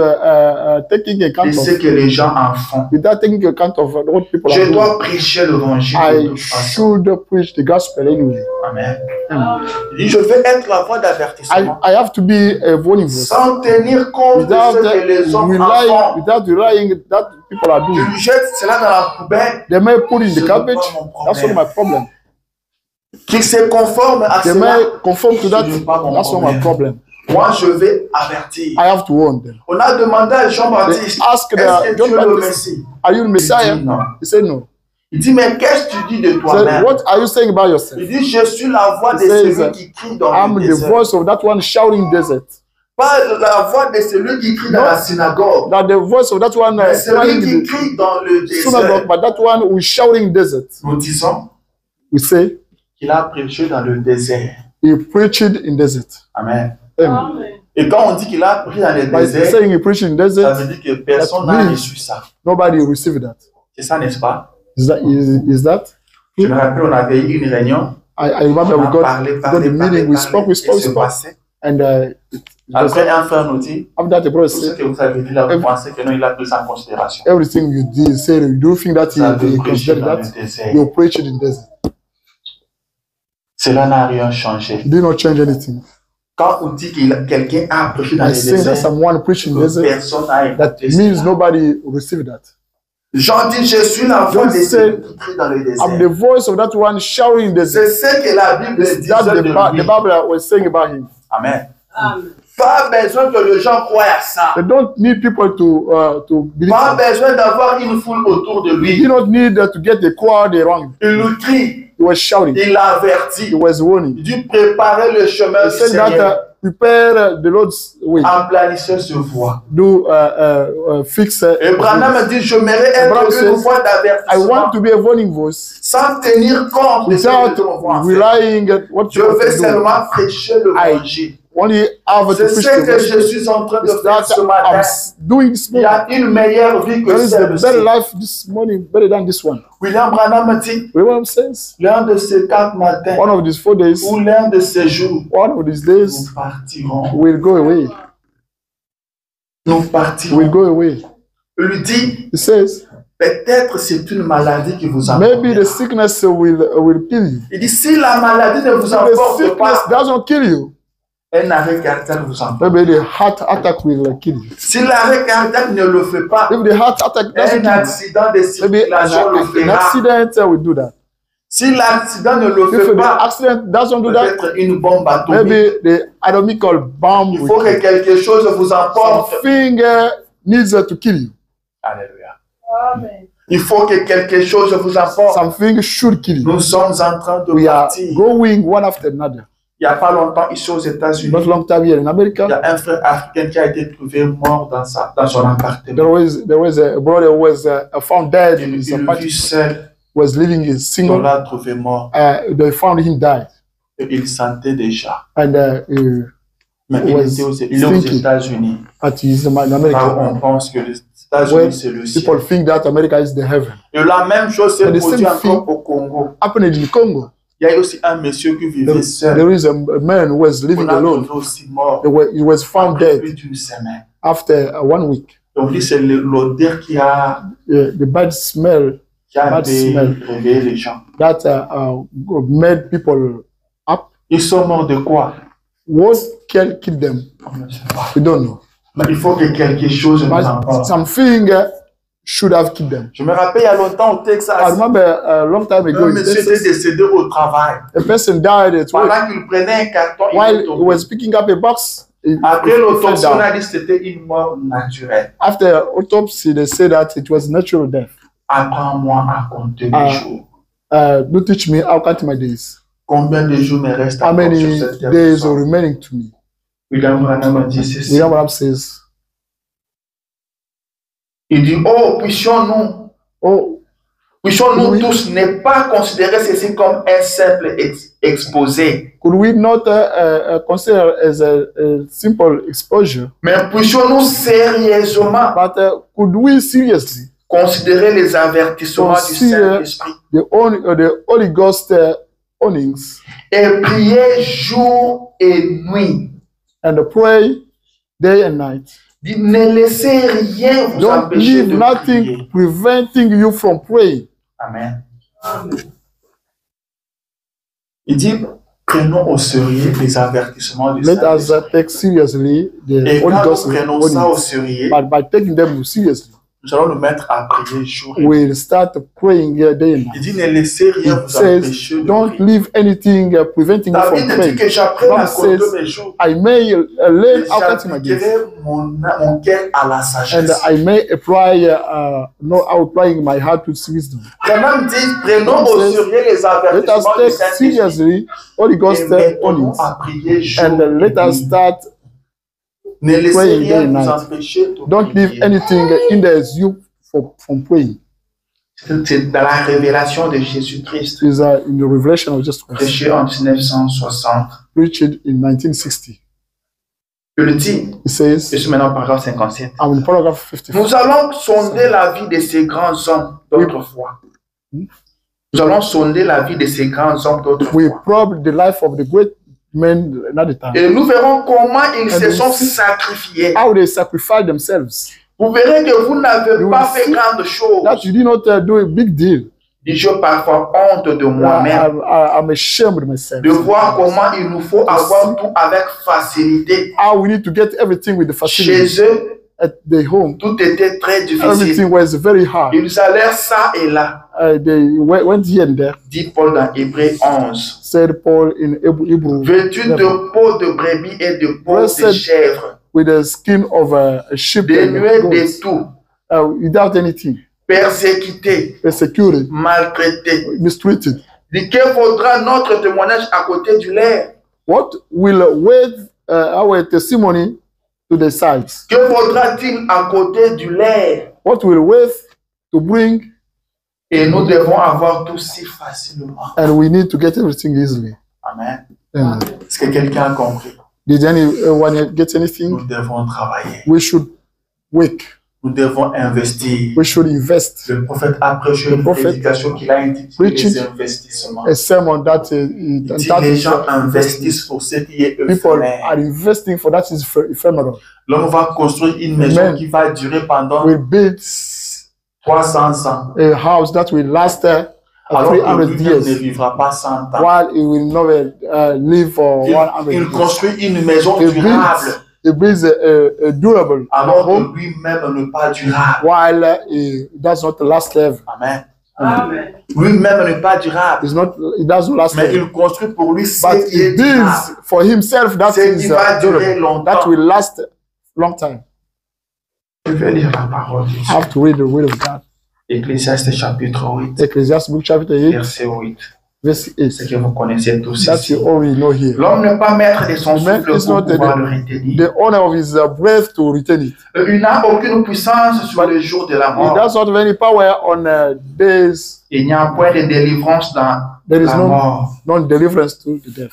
taking account de ce of, que les gens en font. without taking account of what people Je are doing, dois prêcher l'évangile de I toute façon. should preach the gospel anyway. Amen. Il dit, je veux être la voix d'avertissement. I have to be a warning voice. Sans tenir compte de Without ce que les hommes en font. relying that people are doing. Je jette cela dans la poubelle. They may put in Ce the n'est garbage. pas mon That's not problème. my problem. Qui se conforme à They cela. may conform to that. Ce n'est pas mon That's not my problem. Moi, je vais avertir. I have to warn them. On a demandé à They Jean-Baptiste, asked est-ce que John tu es le Baptist, Messie? are you the Il Messiah? dit non. He said no. Il dit, mais qu'est-ce que tu dis de He said, toi-même? what are you saying about yourself? Il dit, je suis la voix de He says, celui qui crie dans I'm le the désert. voice of that one shouting desert. Pas la voix de celui qui crie dans la synagogue. That the voice of that one Mais celui crying qui in the crie dans le synagogue, désert. but that one who is shouting desert. Nous disons We say qu'il a prêché dans le désert. he preached in desert. Amen. Amen. Et quand on dit qu'il a pris dans le By désert, saying he preached in ça desert, veut dire que personne That n'a means- reçu ça. nobody received that. C'est ça, n'est-ce pas? Is that? Je me rappelle, on avait eu une réunion. I remember On we a got parlé, got the meeting, we spoke, et se spoke, passait. and Après, un frère nous dit, after that the brother tout ce said, que vous avez dit là, vous pensez que non, il a pris ça en considération. everything you did, said, you do think that Vous avez he prêché considered dans le that? désert. You preached in desert. Cela n'a rien changé. Did not change anything. Quand on dit que quelqu'un a prêché dans I le saying that désert, someone preaching in desert, personne n'a that écouté means cela. nobody received that. Jean dit, je suis la voix John de said, celui qui crie dans le I'm the désert. voice of that one shouting in desert. C'est ce que la Bible dit That's de the lui. Bible was saying about him. Amen. Amen. Pas besoin que les gens croient à ça. They don't need people to believe. Pas Him. besoin d'avoir une foule autour de He lui. did not need to get the crowd around. Il nous crie, He was shouting. il avertit. He was warning. Il dit préparez le chemin He du said that Seigneur. prepare the Lord's way. Emplanissez ce voie. Do fix. Et Branham dit, je mérite Abraham être une says, voix I want d'avertissement to be a warning voice sans tenir compte de ce que without l'on va faire. relying at what Je you vais have to do. seulement prêcher l'évangile. Only have to C'est preach ce the que je gospel. suis en train de It's faire that ce I'm matin. doing this Il y morning. a une meilleure vie que There is a celle-ci. better life this morning, better than this one. William Branham dit, William says, l'un de ces 4 matins one of these 4 days, ou l'un de ces jours, one of these days nous partirons. will go away. Nous Will partirons. go away. Il lui dit, He says, peut-être c'est une maladie qui vous maybe the emporte. sickness will kill you. Il dit, si la maladie ne vous If the emporte sickness pas, doesn't kill you, un arrêt cardiaque vous emporte. maybe the heart attack will kill you. Si l'arrêt cardiaque ne le fait pas, If the heart attack doesn't un kill you, accident de maybe circulation le an fera. accident will do that. Si l'accident ne le If fait the pas, accident doesn't do that, peut-être une bombe atomique. maybe the atomical bomb Il faut will que quelque chose vous emporte. something needs to kill you. Alléluia. Amen. Il faut que quelque chose vous emporte. Something should kill you. Nous sommes en train de We are partir. going one after another. Il n'y a pas longtemps, ici aux États-Unis, Not long time here in il y America, a un frère africain qui a été trouvé mort dans son appartement. there was a brother who was found dead in his Il le vit apartment. seul, Was living in on single. l'a trouvé mort. They found him died, Et il sentait déjà. and Mais il est aux États-Unis. in Là où America. on pense que les Where États-Unis, c'est le ciel. people think that America is the heaven. Et la même chose s'est And the produite same encore thing au Congo. happened in Congo. Il y a aussi un monsieur qui vivait seul. There is a man who was On living l'a alone. trouvé aussi mort. He was found Après dead plus d'une semaine. after 1 week. Donc, lui, c'est l'odeur qui a The bad smell Bad smell. réveillé les gens. that made people up. Ils sont morts de quoi? What killed them? On ne sait pas. We don't know. Mais il faut que quelque chose nous But emporte. something should have killed them. Je me rappelle il y a longtemps au Texas, I remember a long time ago un in monsieur était Texas, décédé au travail. a person died at work. Pendant qu'il prenait un carton, il While est he tombé. was picking up a box. Après he fell l'autopsie, on down. a dit que c'était une mort naturelle. After autopsy, they said that it was natural death. Apprends-moi à compter Ah. les jours. Do teach me how count my days. Combien de jours me restent How encore sur many cette terre? days are remaining to me? William Branham a dit ceci. William Branham says, Il dit, oh, puissions-nous "Oh, Oui. tous ne pas considérer ceci comme un simple exposé, could we not consider as a simple exposure, mais puissions-nous sérieusement but could we seriously considérer les avertissements du Consider- Saint-Esprit the Holy Ghost warnings et prier jour et nuit. and pray day and night? Dit, ne laissez rien vous Don't empêcher leave de nothing prier. preventing you from praying." Amen. Il dit, prenons au sérieux les avertissements du Let us Saint-Esprit. take seriously the Et Holy quand Ghost nous prenons ça au warnings. sérieux, But by taking them seriously, nous allons nous mettre à prier jour et nuit. we'll start praying day and Il night. dit, ne laissez rien It vous says, empêcher de don't prier. leave anything preventing you David from dit praying. que j'apprends à Bible compter says, mes jours. I may learn how counting my days, J'appliquerai mon cœur à la and sagesse. I may apply, know how applying my heart to wisdom. Branham dit, prenons au says, sérieux les Let us avertissements du take Saint-Esprit seriously Holy et Ghost mettons-nous warnings, à prier jour and let et us nuit. start. Ne laissez praying rien day and vous night. empêcher de Don't leave prier. anything hinders you from praying. C'est dans la révélation de Jésus-Christ, Is in the revelation of Jesus Christ, prêché en 1960. preached in 1960. Je le dis, He says, je suis maintenant au paragraphe 57. I'm in paragraph 54. Nous allons sonder la vie de ces grands hommes d'autrefois. Nous allons sonder la vie de ces grands hommes We d'autrefois. probe the life of the great men at the time. Et nous verrons comment ils se And sont we see sacrifiés. How they sacrifice themselves. Vous verrez que vous n'avez You pas will fait see grande chose. That you did not do a big deal. J'ai parfois honte de moi-même I'm ashamed of myself. de voir comment il nous faut avoir tout avec facilité. How we need to get everything with the facility. Chez eux, At the home, tout était très difficile. everything was very hard. Ils allèrent ça et là, They went here and there, dit Paul dans Hébreux 11. said Paul in Hebrew, Vêtus de peau de brebis et de peau de Blessed chèvre, with the skin of a sheep and dénués goats, de tout, without anything, persécutés, persecuted, maltraités. mistreated. Dit que vaudra notre témoignage à côté du leur? What will wait our testimony to the sides? Que vaudra-t-il à côté du leur? What will wait to bring? Et nous devons avoir tout si facilement. And we need to get everything easily. Amen. And Est-ce que quelqu'un a compris? did anyone get anything? Nous devons travailler. We should work. Nous devons investir. We should invest. Le prophète a prêché une prophète prédication qu'il a intitulée preaching les investissements. A sermon that Il dit les gens investissent pour ce qui est people éphémère. are investing for that is ephemeral. L'homme va construire une maison Amen. qui va durer pendant We build 300 ans. a house that will last Alors que 300 lui-même ne years, vivra pas 100 ans. while it will never live for 100 Il years. construit une maison It durable. builds a durable Alors home, que lui-même n'est pas durable. while it does not last ever. Amen. Lui-même n'est pas durable. It doesn't last Mais ever. il construit pour lui ce But qui est it durable. builds for himself that Ce qui is va durer durable, longtemps. that will last long time. Je vais lire la parole de Dieu. I have to read the word of God. Ecclésiaste chapitre 8, Ecclesiastes book chapter 8, verset 8. verse Ce 8. que vous connaissez tous That ici. you already know here. L'homme n'est pas maître de son The man souffle is pour not pouvoir le retenir. the owner of his breath to retain it. Il n'a aucune puissance sur le jour de la He mort. does not have any power on days. Il n'y a point de délivrance dans There is la mort. no deliverance to the death.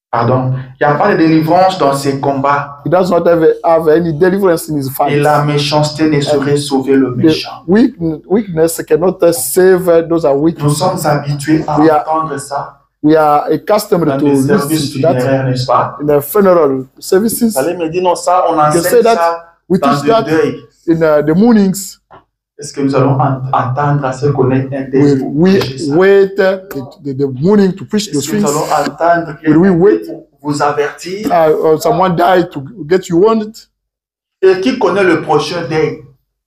Pardon. Il n'y a pas de délivrance dans ses combats. He does not have any deliverance in his fight. Et la méchanceté ne saurait sauver le The méchant. weakness cannot save those are weak. Nous sommes habitués à We are- entendre ça We are accustomed dans to les services listen to that funéraires, n'est-ce pas? in the funeral services. Vous allez me dire, non, ça, on You say enseigne that ça we dans teach le that deuil. in the mornings. Est-ce que nous allons attendre à ce qu'on ait un We, deuil pour we prêcher ça? wait the morning to preach those Est-ce que nous things. allons attendre Will we wait? pour vous avertir? Or someone died to get you warned. Et qui connaît le prochain deuil?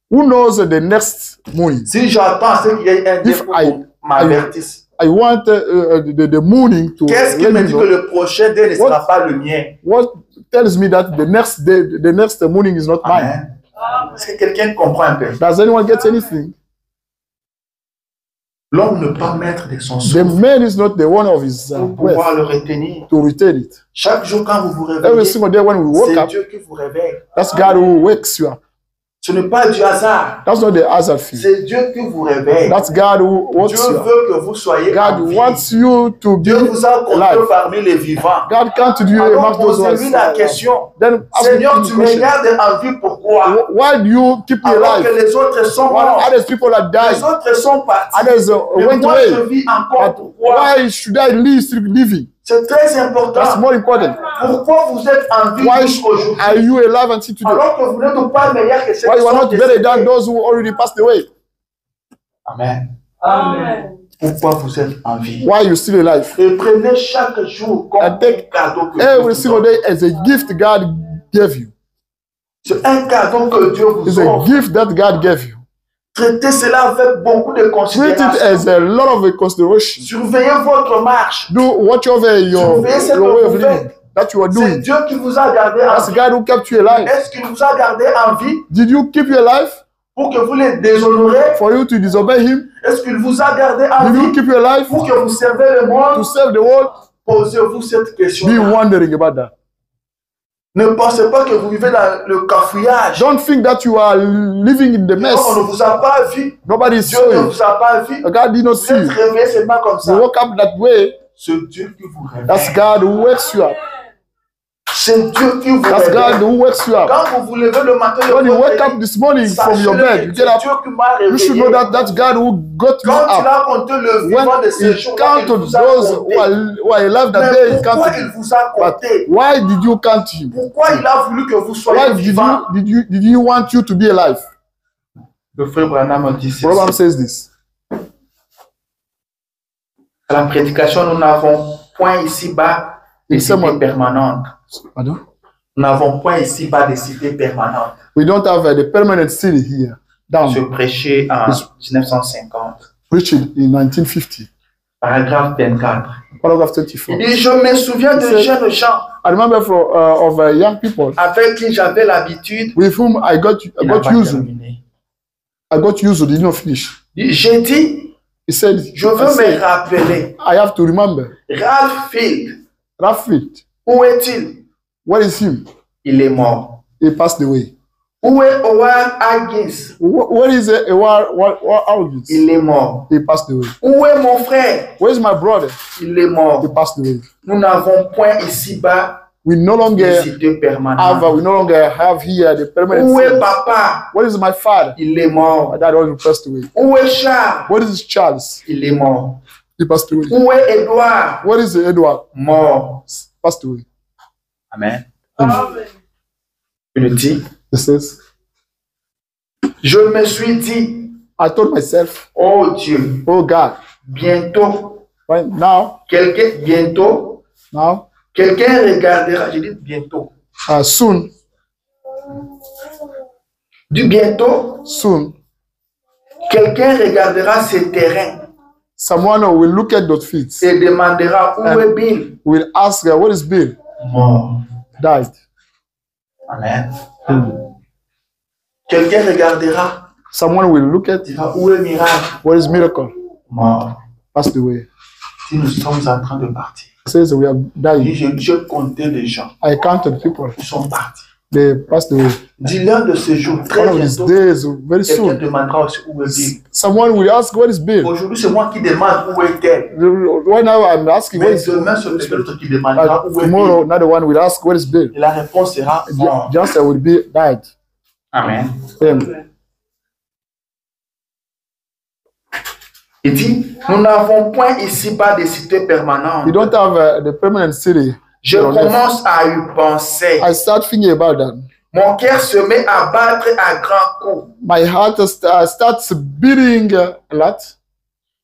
Who knows the next morning? Si j'attends à ce qu'il y ait un deuil If pour I- qu'on m'avertisse, I want the morning to qu'est-ce qui let me me dit know. que le prochain deuil ne sera pas le mien? What tells me that the next day, the next morning is not mine? Amen. Est-ce que quelqu'un comprend un peu? Does anyone get anything? L'homme ne peut mettre de son The souffle man is not the one of his pour breath pouvoir le retenir. to retain it. Chaque jour quand vous vous Every réveillez, single day when we woke c'est up, Dieu qui vous réveille. that's God who wakes you up. Ce n'est pas du hasard. That's not the hazard fee. C'est Dieu qui vous réveille. That's God who wakes Dieu you up. veut que vous soyez en God vie. wants you to be Dieu vous a compté alive. parmi les vivants. God counted you Alors among those who are posez-lui la alive. question. Then ask Seigneur, me tu the me question. gardes en vie, pourquoi? Why do you keep me Alors que alive? les autres sont While morts. others people are Les dying, autres sont partis. others Mais went moi, je away. vis encore, But pourquoi? why should I live still living? C'est très That's important. more important. Pourquoi vous êtes en vie Why jusqu'aujourd'hui? are you alive until today? Alors que vous n'êtes pas meilleur que ceux Why qui you are sont not better than décédés. those who already passed away? Amen. Amen. Pourquoi vous êtes en vie? Why you still alive? Et prenez chaque jour comme un And take cadeau que Dieu Every vous single donne. day as a gift God gave you. C'est un cadeau que Dieu vous It's a offre. gift that God gave you. Traitez cela avec beaucoup de Treat it considération. as a lot of consideration. Surveillez votre marche. Do watch over your way of living that you are C'est doing. Dieu qui vous a gardé en That's vie. God who kept you alive. Est-ce qu'il vous a gardé en vie Did you keep you alive pour que vous les déshonorez? for you to disobey Him? Est-ce qu'il vous a gardé en Did you vie keep you alive pour que vous servez le to monde? serve the world? Posez-vous cette question. Be wondering about that. Ne pensez pas que vous vivez dans le cafouillage. Don't think that you are living in the Non, mess. on ne vous a pas vu. Nobody Dieu saw ne you. vous a pas vu. God did not Vous see êtes you. réveillé seulement comme You ça. woke up that way. C'est Dieu qui vous réveille. That's God who wakes you up. C'est Dieu qui vous That's God réveille. who wakes you up. Quand vous vous levez le matin, When you votre wake up lit, this morning from your sachez-le bed, que you c'est get up. Dieu qui m'a You should know réveillé. that that's God who got me Quand il up. a compté le vivant When de ce He jour-là, il counted vous a those compté. who are alive that day, He Mais pourquoi il counted. vous a But compté? why did you count Him? Pourquoi il a voulu que vous soyez Why vivant? did you want you to be alive? Le frère Branham dit ceci. Proverbs says this. À la prédication, nous n'avons point ici-bas de Il cité semble- permanente. Pardon? Nous n'avons point ici-bas de cité permanente. We don't have the permanent city here. Down. Je prêchais en 1950, Preached in 1950. paragraphe 24. Paragraph Il 24. dit, je me souviens de C'est- jeunes gens I remember of young people avec qui j'avais l'habitude. with whom I got Il n'a pas used. terminé. I got used. Did not finish. J'ai dit, He said, je veux me rappeler. I have to remember. Ralph Field, Raffield, où est-il? where is him? Il est mort. He passed away. Où est Howard Higgins? Where is August? Il est mort. He passed away. Où est mon frère? Where is my brother? Il est mort. He passed away. Nous n'avons point ici-bas We no de longer cité permanente. we no longer have here the permanent Où est city. papa? Where is my father? Il est mort. My dad already passed away. Où est Charles? Where is Charles? Il est mort. He passed away. Où est Edouard? Where is Edward? Mort. Passed away. Amen. Amen. Il dit, He says, je me suis dit, I told myself, oh Dieu, oh God, bientôt, right now, quelqu'un regardera, je dis bientôt, soon, du bientôt, soon, quelqu'un regardera ces terrains someone will look at those feet, et demandera où est Bill? will ask, what is Bill? Mort. Died. Amen. Quelqu'un regardera Someone will look at Il dira, où est miracle? what is miracle? Mort. Passed away. Si nous sommes en train de partir. Says we are dying. Je comptais les gens. I counted people. Ils sont partis. They passed away. Dis l'un de ces jours, très One of these bientôt, days, very quelqu'un soon, demandera aussi où est Bill. someone will ask, what is Bill? Aujourd'hui, c'est moi qui demande où est-elle. Right now, I'm asking, what Mais is demain, c'est l'autre qui demandera où est tomorrow, Bill. another one will ask, what is Bill? Et la réponse sera mort. Just will be died. Amen. Amen. Il dit, nous n'avons point ici-bas de cité permanente. You don't have the permanent city. Je commence à y penser. I start thinking about that. Mon cœur se met à battre à grands coups. My heart starts beating a lot.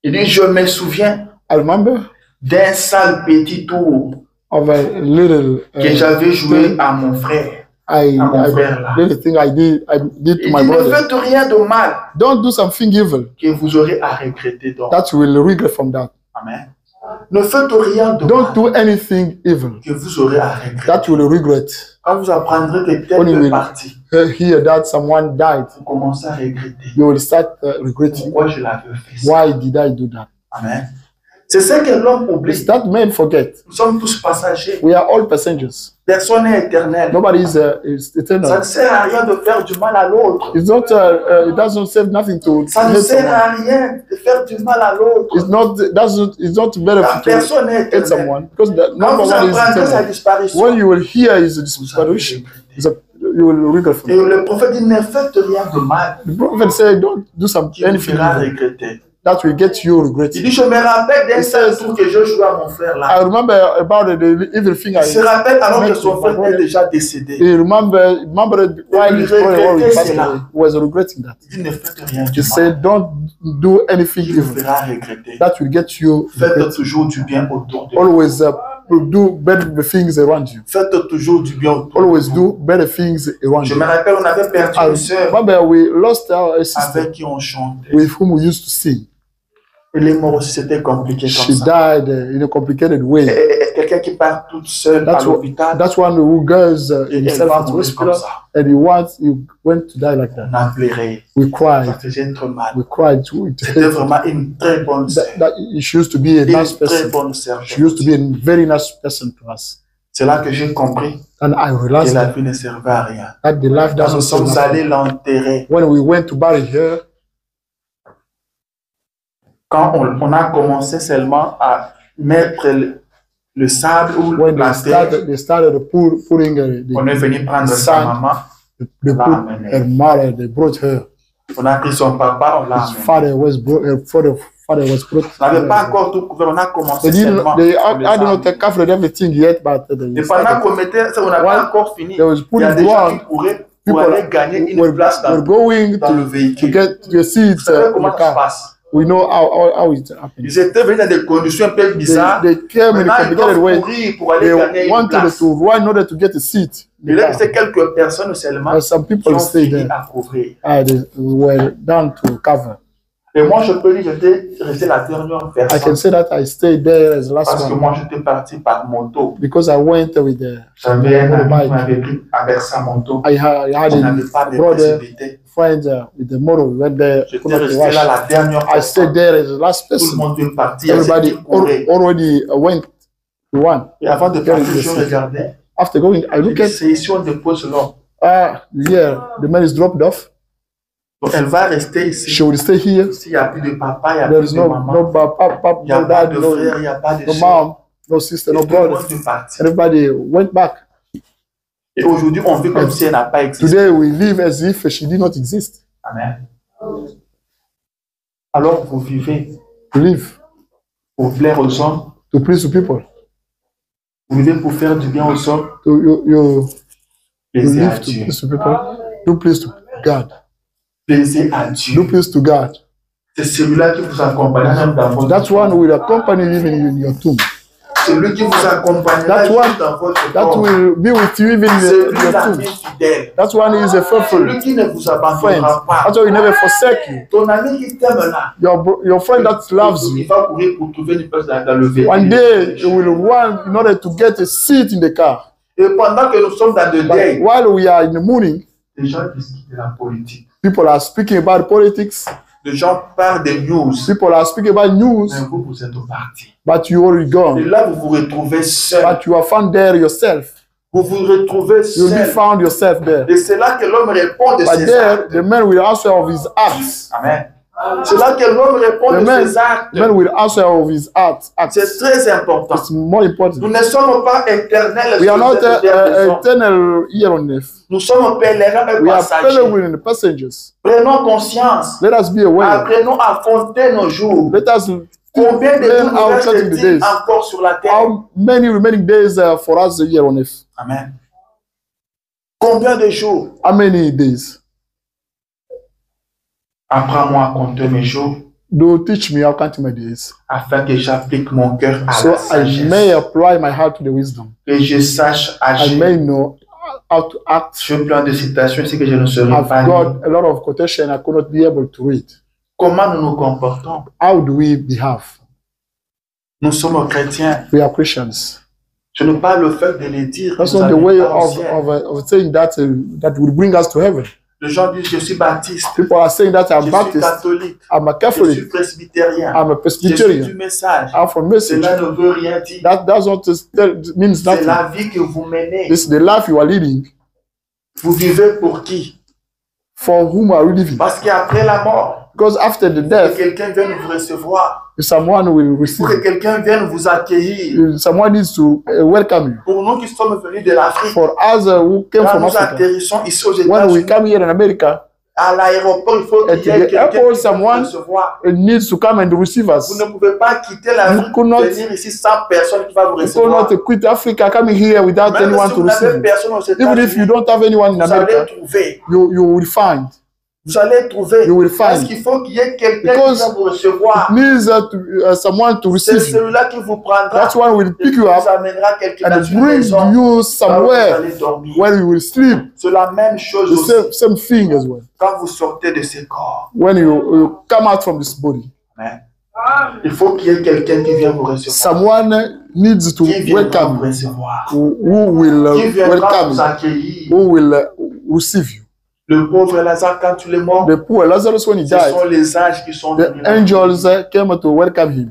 Il dit, je me souviens I remember d'un sale petit tour of a little que j'avais joué à mon frère. little thing I did Il to my dit, ne brother. faites rien de mal Don't do something evil que vous aurez à regretter. Donc. that you will regret from that. Amen. Ne faites rien de Don't mal do anything evil que vous aurez à regretter. that you will regret. Quand vous apprendrez que When you tel est will parti, hear that someone died, vous commencez à regretter. you will start regretting. Pourquoi je l'avais fait ça? Why did I do that? Amen. C'est ce que l'homme oublie. It's that men forget. Nous sommes tous passagers. We are all passengers. Personne n'est éternel. Nobody is Ça eternal. ne sert à rien de faire du mal à l'autre. It's not. It doesn't save nothing to Ça ne hate sert someone. à rien de faire du mal à l'autre. It's not. It's not better La to personne n'est hate éternelle. someone because Quand number vous one is apprendrez sa eternal. disparition, When you will hear his disparition, you will regret from et it. le prophète dit, ne faites rien de mal The prophet said, "Don't do qui vous anything fera evil regretter. that will get you Il regretting." dit, je me rappelle d'un seul tour que je jouais à mon frère là. I remember about the evil thing Il se I. rappelle alors que met son my frère brother. est déjà décédé. He remembered while his brother was passed cela. away, he was regretting that. Il dit, ne faites rien He du mal said, "Don't do anything qui vous evil fera regretter. that will get you Faites regretting." toujours du bien autour de vous. Always do better things around you. Faites toujours du bien autour de Always vous. do better things around Je you. me rappelle, on avait perdu I une sœur remember we lost our sister avec qui on chantait. with whom we used to sing. Elle est morte aussi, c'était compliqué She comme ça. died in a complicated way. Quelqu'un qui part toute seule à That's l'hôpital, That's one who goes et elle himself va into mourir comme hospital ça. and he went to die like On that. a pleuré. We Ça cried. faisait trop mal. We cried too. C'était vraiment une très bonne sœur. She used to be a Une nice très person. bonne sœur. She used to be a very nice person to us. C'est là que j'ai compris And I que realized la vie ne servait à rien. that the life Quand nous doesn't sommes serve allés nothing. l'enterrer, When we went to bury her, quand on a commencé seulement à mettre le sable ou when la terre, they started putting on est venu prendre sa sand, maman, they l'a put amenée. her mother, they brought her. On a pris son papa, on l'a His amené. father was brought, her father was brought. On n'avait pas encore tout couvert, on a commencé They didn't, seulement. they pour les I don't amener. covered everything yet, but Et they pendant started. qu'on mettait ça, on n'a While pas encore fini. They was Il y a putting des gens qui ground. couraient pour People aller gagner une were place dans going le to véhicule. get to seats Vous savez in comment the ça se car. passe? We know how it happened. Ils étaient venus dans des conditions un peu bizarres. They came in a Maintenant, ils complicated doivent way. courir pour aller They gagner une wanted place. to run in order to get a seat. in Et the là, car. c'est quelques personnes seulement And some qui people ont stayed fini there. à couvrir. They were down to cover. Et moi, je peux dire que j'étais resté la dernière I can personne. say that I stayed there as the last Parce que one moi, j'étais parti par moto. because I went with the J'avais un ami qui motorbike. m'avait pris avec sa moto. I had Je a n'avais pas de brother possibilité. friend with the motor. We went there. J'étais couldn't resté rush. là la dernière I stayed personne. there as the last Tout le person. monde est parti. Il y a ceux Everybody qui couraient. already went to one. Et avant de There partir, is je the seat. regardais. After going, I Je look dis, at c'est ici on dépose l'homme. here the man is dropped off. Donc, elle va rester ici. She will stay here. S'il n'y a plus de papa, il n'y a There plus is de maman. no papa, Il n'y a no pas dad, de frère, il n'y a pas de no soeur. mom, no sister, Et no tout le brother. monde est parti. Everybody went back. Et aujourd'hui, on vit comme si elle n'a pas existé. Today we live as if she did not exist. Amen. Alors, vous vivez To live, pour plaire aux hommes. to please the people. Vous vivez pour faire du bien aux hommes. You Plaisir à live to Dieu. please the people. Do please to God. Plaisir à Do Dieu. please to God. C'est celui-là qui vous accompagne même dans votre That one will accompany you even in your tomb. Celui qui vous accompagne That one- dans votre That corps. will be with you even C'est in lui your l'ami tomb. fidèle. That one is a faithful Celui qui ne vous friend. abandonnera pas. That's why he never forsake you. Ton ami qui t'aime là. Your friend that loves Il you. va courir pour trouver une place dans le véhicule. One day you will run in order to get a seat in the car. Et pendant que nous sommes dans le But deuil, while we are in the morning, les gens discutent de la politique. People are speaking about politics. Les gens parlent des news. People are speaking about news, Mais vous, vous êtes au parti. but you already Et gone. là, vous vous retrouvez seul. But you are found there yourself. Vous vous retrouvez You'll be seul. found yourself there. Et c'est là que l'homme répond de But ses there, actes. the man will answer of his acts. Amen. C'est là que l'homme répond The de man, ses actes. man will answer of his acts. C'est très important. It's more Nous important. ne sommes pas éternels We are sur not cette terre de sang. eternal here on earth. Nous sommes pèlerins et We are passagers. pilgrims passengers. Prenons conscience. Let us be aware. Apprenons à compter nos jours. Let us Combien de learn jours how nous counting the reste-t-il days. encore sur la terre? How many remaining days for us here on earth? Amen. Combien de jours? How many days? Apprends-moi à compter mes jours Do teach me how counting my days, afin que j'applique mon cœur à so la I may sagesse. apply my heart to the wisdom. Que je sache I agir. may know how to act. J'ai plein de citations ici que je ne saurais I've pas lire. got a lot of quotation I could not be able to read. Comment nous nous comportons? How do we behave? Nous sommes chrétiens. We are Christians. Ce n'est pas le fait de les dire. That's Vous not the allez way pas au of, ciel. of saying that that will bring us to heaven. Les gens disent je suis baptiste, People are saying that je I'm suis Baptist, catholique, I'm a je suis Catholic, presbytérien, I'm a je suis du Presbyterian, message. I'm from message. Cela ne veut rien dire. That doesn't means C'est nothing. la vie que vous menez. This is the life you are leading. Vous vivez pour qui? For whom are you living? Parce qu'après la mort, Because after the que death, quelqu'un vienne vous recevoir, someone will pour receive. que quelqu'un vienne vous accueillir. Someone needs to welcome you. Pour nous qui sommes venus de l'Afrique, For us who came quand from nous Africa, atterrissons ici aux when we États-Unis, come here in America, à l'aéroport, il faut At qu'il y ait the quelqu'un airport, qui vienne vous someone- recevoir. it needs to come and receive Vous us. ne pouvez pas quitter l'Afrique You pour could not- venir ici sans personne qui va vous You recevoir. cannot quit Africa coming here without Même anyone si to vous receive n'avez you. personne aux Even if you États-Unis, don't have anyone in vous allez America, trouver. you will find. Vous allez trouver. You will Parce find. qu'il faut qu'il y ait quelqu'un qui Because vient vous recevoir. It needs someone to C'est receive you. celui-là qui vous prendra. That one will Et pick you vous up amènera quelque part and sur une bring maison. you Là où vous somewhere allez dormir. where you will sleep. C'est la même chose The aussi same thing as well. quand vous sortez de ces corps. When you come out from this body, Amen. Il faut qu'il y ait quelqu'un qui vient vous recevoir. someone needs to Qui viendra welcome vous you, recevoir. who will Qui viendra welcome vous you, accueillir. who will receive you. Le pauvre Lazare, quand il est mort, The poor Lazarus, when he ce died, sont les anges qui sont the venus. là. angels came to welcome him.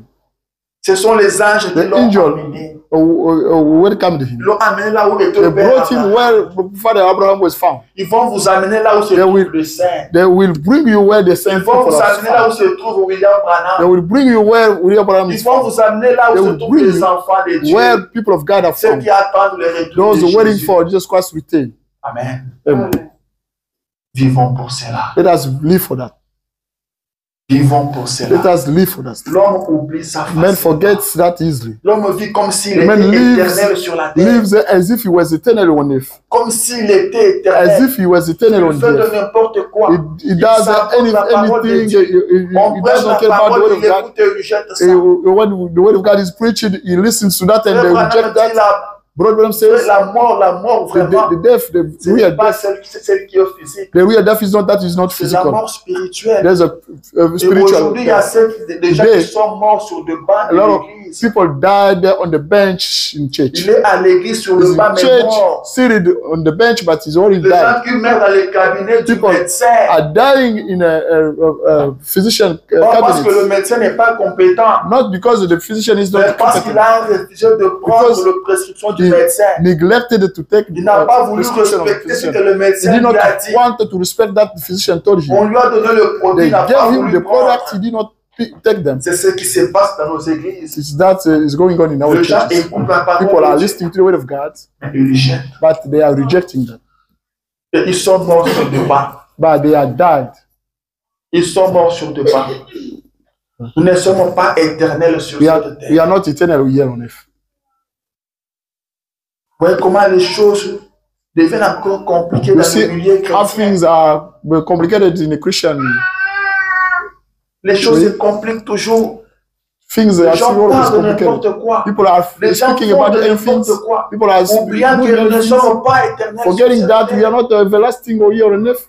Ce sont les anges qui The l'ont angel amené. welcomed Ils him. l'ont amené là où était They le Père brought him Abraham. where Father Abraham was found. Ils vont vous amener là où se They trouve will- le Saint. They will bring you where the Ils saint vont people vous are amener là où found. se trouve William They Branham. will bring you where William Abraham Ils is vont found. vous amener là où They se will trouvent bring les you enfants de Dieu. Where people of God are Ceux found. qui attendent le retour Those de waiting Jésus. for Jesus Christ's return. Amen. Amen. Vivons pour cela. Let us live for that. Vivons pour Let cela. us live for that. L'homme oublie sa Man face. forgets that easily. L'homme vit comme s'il The man était lives- éternel sur la terre. Lives as if he was eternal on earth. Comme s'il était As éternel. if he was eternal Il on fait de earth. n'importe quoi. He does s'apporte la parole de anything. Dieu. On He prêche doesn't la care about the parole, word il of God. écoute et il rejette ça. When the word of God is preached, he listens to that and they Frère Branham reject dit that. Brother Branham says la mort vraiment, the death, the ce real n'est pas death, celle qui est physique. the real death is not that is not C'est la physical. mort spirituelle. There's a Et spiritual aujourd'hui, il y a des gens Today, qui sont morts sur le banc a lot de of l'église. people died on the bench in church. Il est à l'église sur He's le banc, in mais church, mort. seated on the bench, but he's already Les died. gens qui meurent dans les cabinets du People médecin. Are dying in a physician Pas parce que le cabinet. médecin n'est pas compétent, Not because the physician is mais not parce qu'il competent. a refusé de prendre Because la prescription du he médecin. neglected to take Il n'a pas voulu prescription of the respecter ce que physician. le He médecin did not lui a dit. want to respect that the physician told him. On lui a donné le produit, They il n'a pas gave him voulu the product, prendre. he did not take them. C'est ce qui se passe dans nos églises. It's that is going on in our Les gens churches. écoutent la parole People are de Dieu, listening to the word of God, mais ils le jettent. but they are rejecting that. Et ils sont morts sur le banc. But they are died. Ils sont morts sur le banc. Nous ne sommes pas éternels sur We are, cette we terre. are not eternal here on earth. Vous voyez comment les choses deviennent encore compliquées You dans see le milieu how chrétien. things are complicated in a Christian. Les choses Oui. se compliquent toujours. Things Les are gens still always parlent de complicated. n'importe quoi. People are Les gens speaking font about de anything. n'importe quoi. People are Oubliant que nous ne things, sommes pas éternels sur forgetting cette that we terre. are not everlasting or here on earth.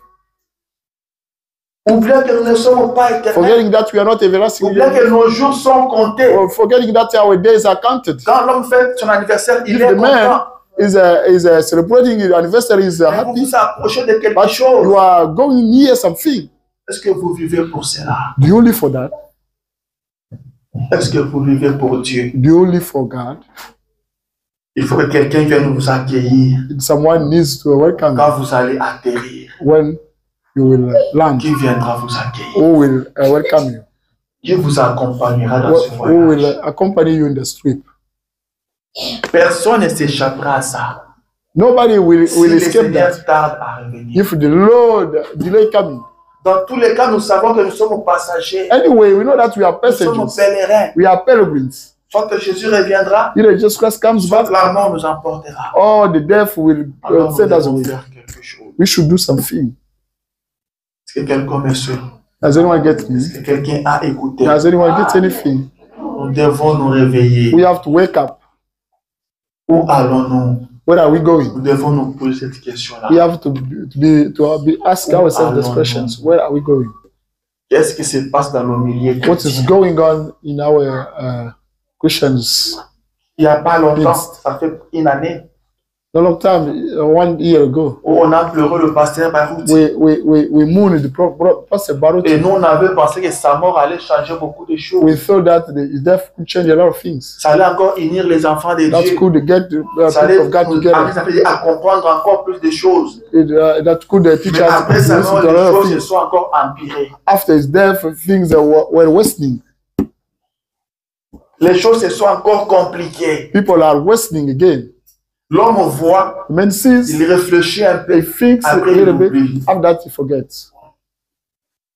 Oubliant que nous ne sommes pas éternels. Forgetting that we are not everlasting. Oubliant que nos jours sont comptés. Or forgetting that our days are counted. Quand l'homme fait son anniversaire, il If est the man content. celebrating your anniversary, is Vous happy, vous approchez de quelque but chose. you are going near something. Est-ce que vous vivez pour cela? Do you live for that? Est-ce que vous vivez pour Dieu? Do you live for God? Il faut que quelqu'un vienne vous accueillir Someone needs to welcome quand vous allez atterrir. you when you will land. Qui viendra vous accueillir? Who will welcome you? Qui vous accompagnera dans ce Who will voyage? accompany you in the trip? Personne ne s'échappera à ça. Nobody will Si le escape Seigneur that. tarde à revenir. If the Lord delay coming. Dans tous les cas, nous savons que nous sommes passagers. Anyway, we know that we are Nous sommes passengers. pèlerins. We are pilgrims. Soit que Jésus reviendra, Either Jesus Christ comes soit back, que la mort nous emportera. or the death will Alors nous send us devons away. faire quelque chose. We should do something. Est-ce que quelqu'un me suit? Does anyone get Est-ce me? que quelqu'un a écouté? Does anyone get anything? Nous devons nous réveiller. We have to wake up. Où allons-nous? Where are we going? Nous devons nous poser cette question-là. We have to be ask ourselves these questions. Where are we going? Qu'est-ce qui se passe dans nos milliers? What is going on in our Christians? Il n'y a pas longtemps, Yes. ça fait une année, A long time, 1 year ago, où on a pleuré le pasteur Barout. we mourned the Pastor Et Baruch. nous, on avait pensé que sa mort allait changer beaucoup de choses. We thought that his death could change a lot of things. Ça allait encore unir les enfants de That Dieu. could get the Ça people allait of God nous together. amener, ça veut dire, à comprendre encore plus de choses. That could teach Mais us to après sa listen mort, to a les lot of choses se things. sont encore empirées. After his death, things were worsening. Les choses se sont encore compliquées. People are worsening again. L'homme voit, The man sees, il réfléchit un he peu. thinks a Après, il little bit. oublie. After that, he forgets.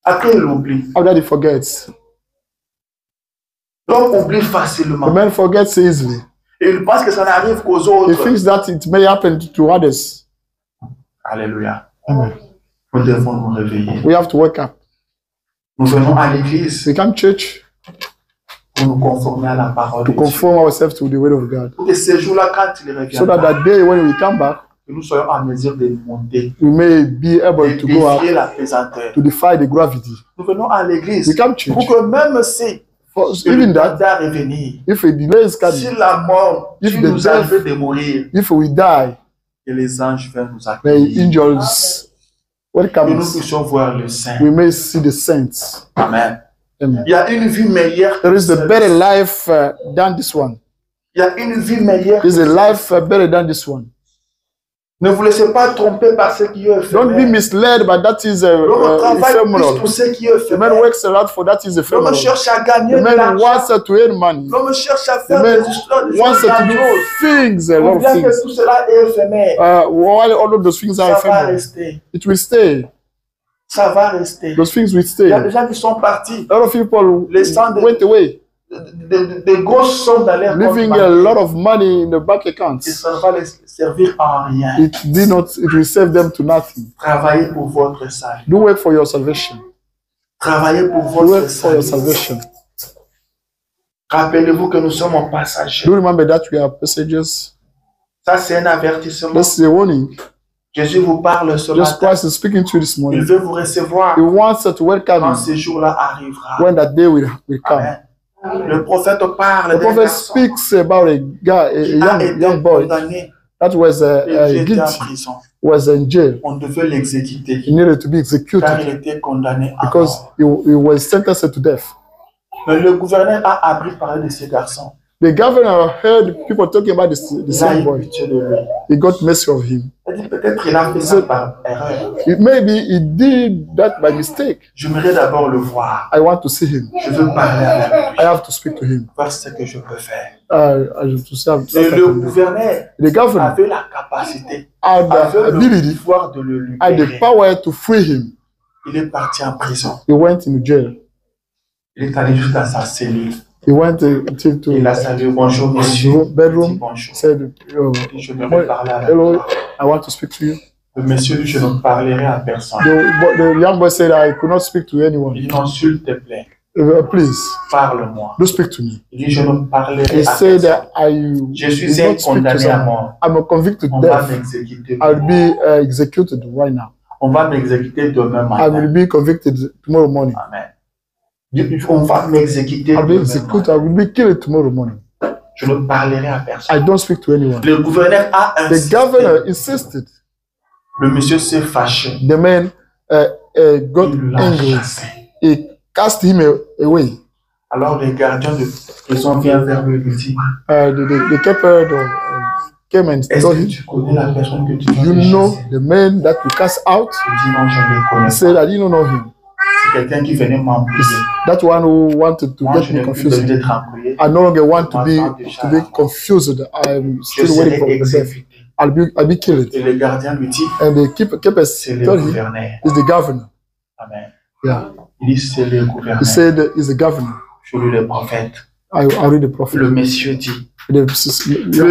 Après, il oublie. After that, he forgets. L'homme oublie The facilement. man forgets easily. Et il pense que ça n'arrive qu'aux He autres. thinks that it may happen to others. Alléluia. Amen. Nous devons nous réveiller. We have to wake up. Nous venons à l'église We come to church pour nous conformer à la parole to de Dieu. conform ourselves to the word of God. Pour que ces jours-là, quand il So that reviendra, that day when we come back, que nous soyons en mesure de monter, we may be able de to go up défier la pesanteur. to defy the gravity. Nous venons à l'église We come to pour church. que même si For le even temps that, doit revenir, if a delay is si coming, la mort, If si the nous death- arrive de mourir, if we die, que les anges viennent nous the accueillir. angels Que nous welcome us. puissions voir le Saint. We may see the saints. Amen. Amen. Il y a une vie meilleure. There is a better life than this one. Il y a une vie meilleure. There is a life better than this one. Ne vous laissez pas tromper par ce qui est Don't be éphémère. misled by that is L'homme travaille plus ephemeral. pour ce qui est The man éphémère. works a lot for that is L'homme ephemeral. cherche à gagner The de man l'argent. wants to earn money. L'homme cherche à The faire man des histoires, des wants choses to do grandioses. things, a lot Ou of bien que things. tout cela est éphémère. While all of those things are Ça va ephemeral, rester. it will stay. Ça va rester. Those things will Il stay. y a A des gens qui sont partis. lot of people Laissant des- went away, Des grosses sommes dans leur compte leaving a bancaire. lot of money in the bank Et accounts. ça ne va les servir à rien. It will save them to nothing. Travaillez pour votre salut. Do work for your salvation. Travaillez pour Do votre work for your salut. salvation. Rappelez-vous que nous sommes en passagers. Do remember that we are passengers. Ça, c'est un avertissement. This is a warning. Jésus vous parle ce Jesus matin. Christ is speaking to you this Il morning. veut vous recevoir He wants us to welcome quand you ce jour-là arrivera. when that day will come. Amen. Le prophète parle The d'un prophet garçon speaks about a guy, a qui a été young boy condamné that was et qui était en guilty, prison. was in jail. On devait l'exécuter He needed to be car executed il était condamné à because mort. he was sentenced to death. Mais le gouverneur a appris parler de ce garçon. The governor heard people talking about the Il a same eu boy. pitié de lui. He got mercy of him. Il a dit peut-être qu'il a fait ça par erreur. Maybe he did that by mistake. J'aimerais d'abord le voir. I want to see him. Je veux parler avec lui. I have to speak to him. Voir ce que je peux faire. I have to see what Et I le can do. gouverneur The governor avait la capacité, had the avait le ability, pouvoir de le had the libérer. power to free him. Il est parti en prison. He went into jail. Il est allé jusqu'à sa cellule. He went to Il a salué, bonjour monsieur. his bedroom. Il dit bonjour. Said, Il dit, je vais parler avec hello, toi. I want to speak to you. Le monsieur dit, je ne parlerai à personne. The young boy said, I could not speak to Il anyone. dit, non, s'il te plaît, Please, parle-moi. do speak to me. Il dit, je ne parlerai He à said, personne. Je suis will un not speak to condamné à someone. mort. I'm a convicted On va death. m'exécuter. I'll be executed right now. On va m'exécuter demain I will matin. be convicted tomorrow morning. Amen. On va m'exécuter I'll be demain executed. matin. I will be killed tomorrow morning. Je ne parlerai à personne. I don't speak to anyone. Le gouverneur a The insisté. governor insisted. Le monsieur s'est fâché. The man got Il l'a angry. chassé. He cast him away. Alors les gardiens de prison viennent vers lui et lui disent, The keeper came and est-ce told que him, tu connais la personne que tu you viens de know chasser? the man that you cast out? Il dit non, je ne le He connais said, pas. I didn't know him. C'est quelqu'un qui venait m'embrouiller. That one who wanted to Moi, get je me n'ai plus confused. d'être embrouillé. I no longer want to be confused. I'm Je still waiting serai for the death. exécuté. I'll be killed. Et le gardien lui dit, And the keeper c'est le told him, gouverneur. is the governor. Amen. Yeah. Il dit, c'est le He gouverneur. said, is the governor. Je lis le prophète. I read the prophet. Le monsieur dit, The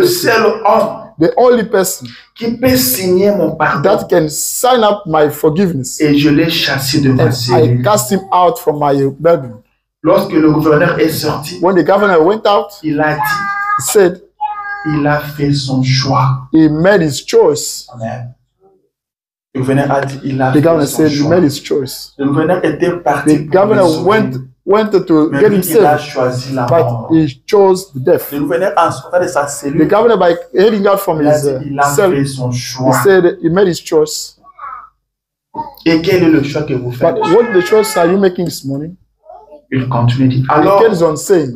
seul homme only person qui peut signer mon pardon. that can sign up my forgiveness. Et je l'ai chassé de ma And I cellule. cast him out from my bedroom. Lorsque le gouverneur est sorti, When the governor went out, il a dit, he said il a fait son choix. he made his choice. Amen. Le gouverneur a dit, il a The fait governor son said he choix. made his choice. Le gouverneur était parti. The pour me governor sauver. went to Mais get lui, him il a saved, choisi la but mort. he chose the death. Le gouverneur, en sortant de sa The cellule, governor, by heading out from il a his dit, il a cell, fait son he choix. said he made his choice. Et quel est le choix que vous faites? But what the choice are you making this morning? Il continue, dit. He Alors, carries on saying,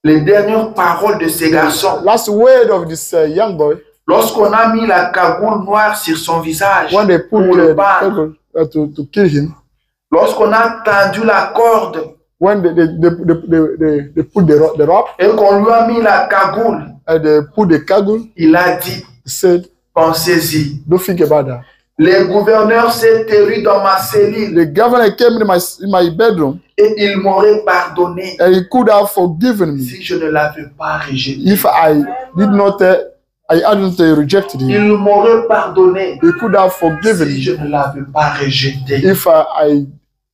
les dernières paroles de ces garçons, last word of this young boy, lorsqu'on a mis la cagoule noire sur son visage when they put pour le battre, to kill him, lorsqu'on a tendu la corde when they put the rope et qu'on lui a mis la cagoule, and they put the cagoule, il a dit, he said, pensez-y. don't think about that. Le gouverneur s'est terru dans ma cellule The governor came in my bedroom et il m'aurait pardonné and he could have forgiven me si je ne l'avais pas rejeté. if I did not, I hadn't rejected him. Il m'aurait pardonné He could have forgiven si je me ne l'avais pas rejeté. if I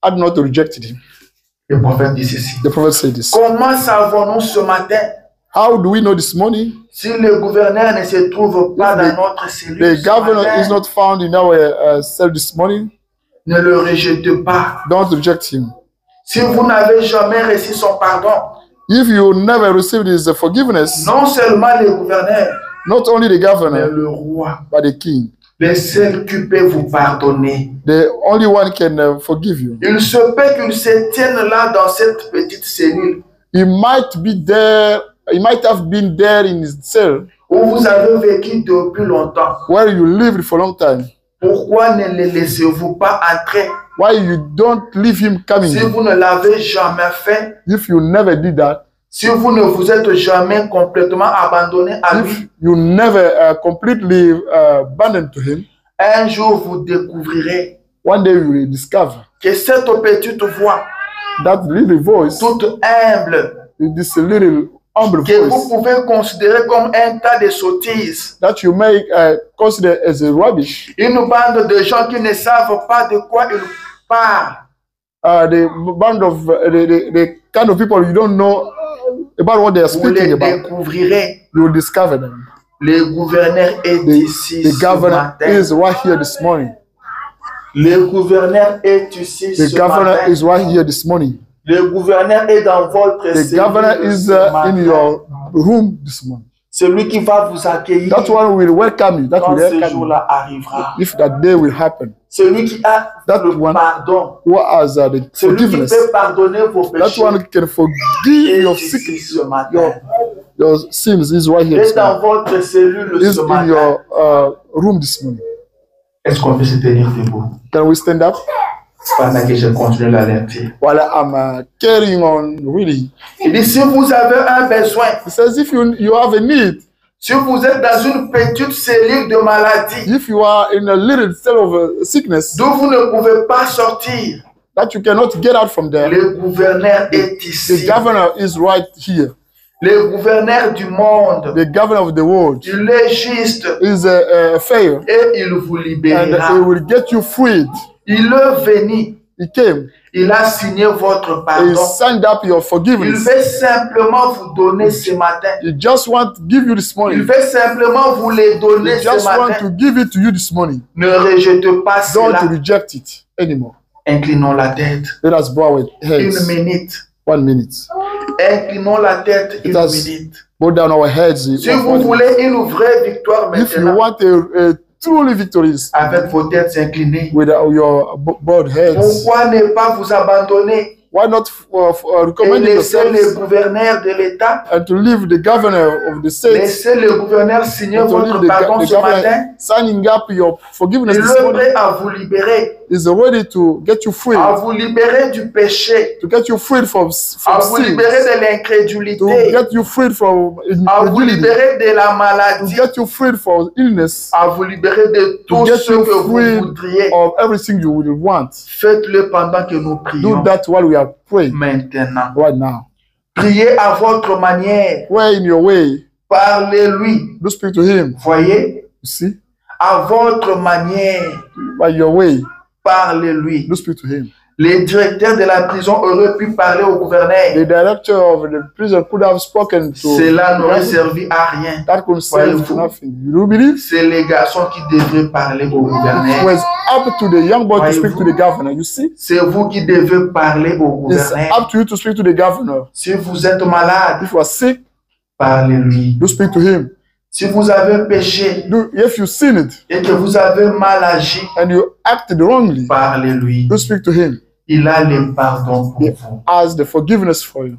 had not rejected him. Le prophète dit ceci. The prophet said this. Comment savons-nous ce matin How do we know this morning? si le gouverneur ne se trouve pas dans notre cellule? The Ce governor matin, is not found in our cell this morning. ne le rejetez pas. Don't reject him. Si vous n'avez jamais reçu son pardon, If you never received his forgiveness, non seulement le gouverneur, not only the mais governor, le roi, but the king, le seul qui peut vous pardonner. the only one can forgive you. Il se peut qu'il se tienne là dans cette petite cellule He might be there. He might have been there in his cell où vous avez vécu depuis longtemps. where you lived for a long time. Pourquoi ne le laissez-vous pas entrer? Why you don't leave him coming? Si vous ne l'avez jamais fait, If you never did that, si vous ne vous êtes jamais complètement abandonné à lui, if you never completely abandoned to him, un jour vous découvrirez one day you will discover que cette petite voix, that little voice, toute humble, this little humble que vous voice pouvez considérer comme un tas de sottises, that you may consider as a rubbish. une bande de gens qui ne savent pas de quoi ils parlent. The band of the kind of people you don't know about what they are Vous les speaking about. découvrirez. You will discover them. Le gouverneur est ici The ce governor matin. is right here this morning. Le gouverneur est ici The ce governor matin. is right here this morning. Le gouverneur est dans votre The cellule governor is ce matin. in your room this morning. Celui qui va vous accueillir That one will welcome you. That quand will ce welcome you. jour-là arrivera. If that day will happen. Celui qui a That le one pardon. who has the Celui qui forgiveness. peut pardonner vos That péchés. one can forgive est your ici sickness, ce matin. your sins. Is right here Est this dans morning. votre cellule Is ce in matin. your room this morning. Est-ce qu'on peut se tenir debout Can we stand up? pendant que je continue l'alerter? While I'm carrying on reading. Il dit, si vous avez un besoin, It says if you have a need, si vous êtes dans une petite cellule de maladie, if you are in a little cell of sickness d'où vous ne pouvez pas sortir, that you cannot get out from there, le gouverneur est the ici. governor is right here. Le gouverneur du monde, The governor of the world il est juste is fair, et il vous and libérera. he will get you freed. Il est venu, He came. il a signé votre He pardon. signed up your Il forgiveness. veut simplement vous donner ce matin. He just want to give you this Il morning. veut simplement vous les donner He ce just want to matin. give it to you this morning. Ne rejetez pas Don't cela. reject it anymore. Inclinons la tête. Let us bow our Une heads. minute. 1 minute. Inclinons la tête une Let us minute. Bow down our heads. Si vous voulez une vraie victoire If you maintenant, want a truly victorious avec vos têtes inclinées, with your bowed heads, pourquoi ne pas vous abandonner why not et recommend laisser les yourselves gouverneurs de l'État, and to leave the governor of the state, laisser le gouverneur signer and to votre leave pardon the ce matin? governor signing up your forgiveness Il this est morning? prêt à vous libérer, Is ready to get you free, à vous libérer du péché, to get you freed from à vous sin, libérer de to l'incrédulité, get you freed from à vous incredulity, libérer de la to maladie, get you freed from illness, à vous libérer de to tout get ce you que vous free voudriez. of everything you would want. Faites-le pendant que nous Do prions that while we are praying maintenant. right now. Priez à votre manière. Pray in your way. Parlez-lui. Do speak to him. Voyez, You see? à votre manière. By your way. Parlez-lui. Do speak to him. Les directeurs de la prison auraient pu parler au gouverneur. The director of the prison could have spoken to Cela n'aurait servi à rien. that could serve to Voyez-vous? nothing. You do believe? C'est les garçons qui devraient parler au It gouverneur. was up to the young boy to speak to Voyez-vous? the governor. You see? C'est vous qui devez parler au It's gouverneur. up to you to speak to the governor. Si vous êtes malade, If you are sick, parlez-lui. do speak to him. Si vous avez péché If you sinned et que vous avez mal agi, and you acted wrongly, parlez-lui. do speak to him. Il a le pardon pour He vous. has the forgiveness for you.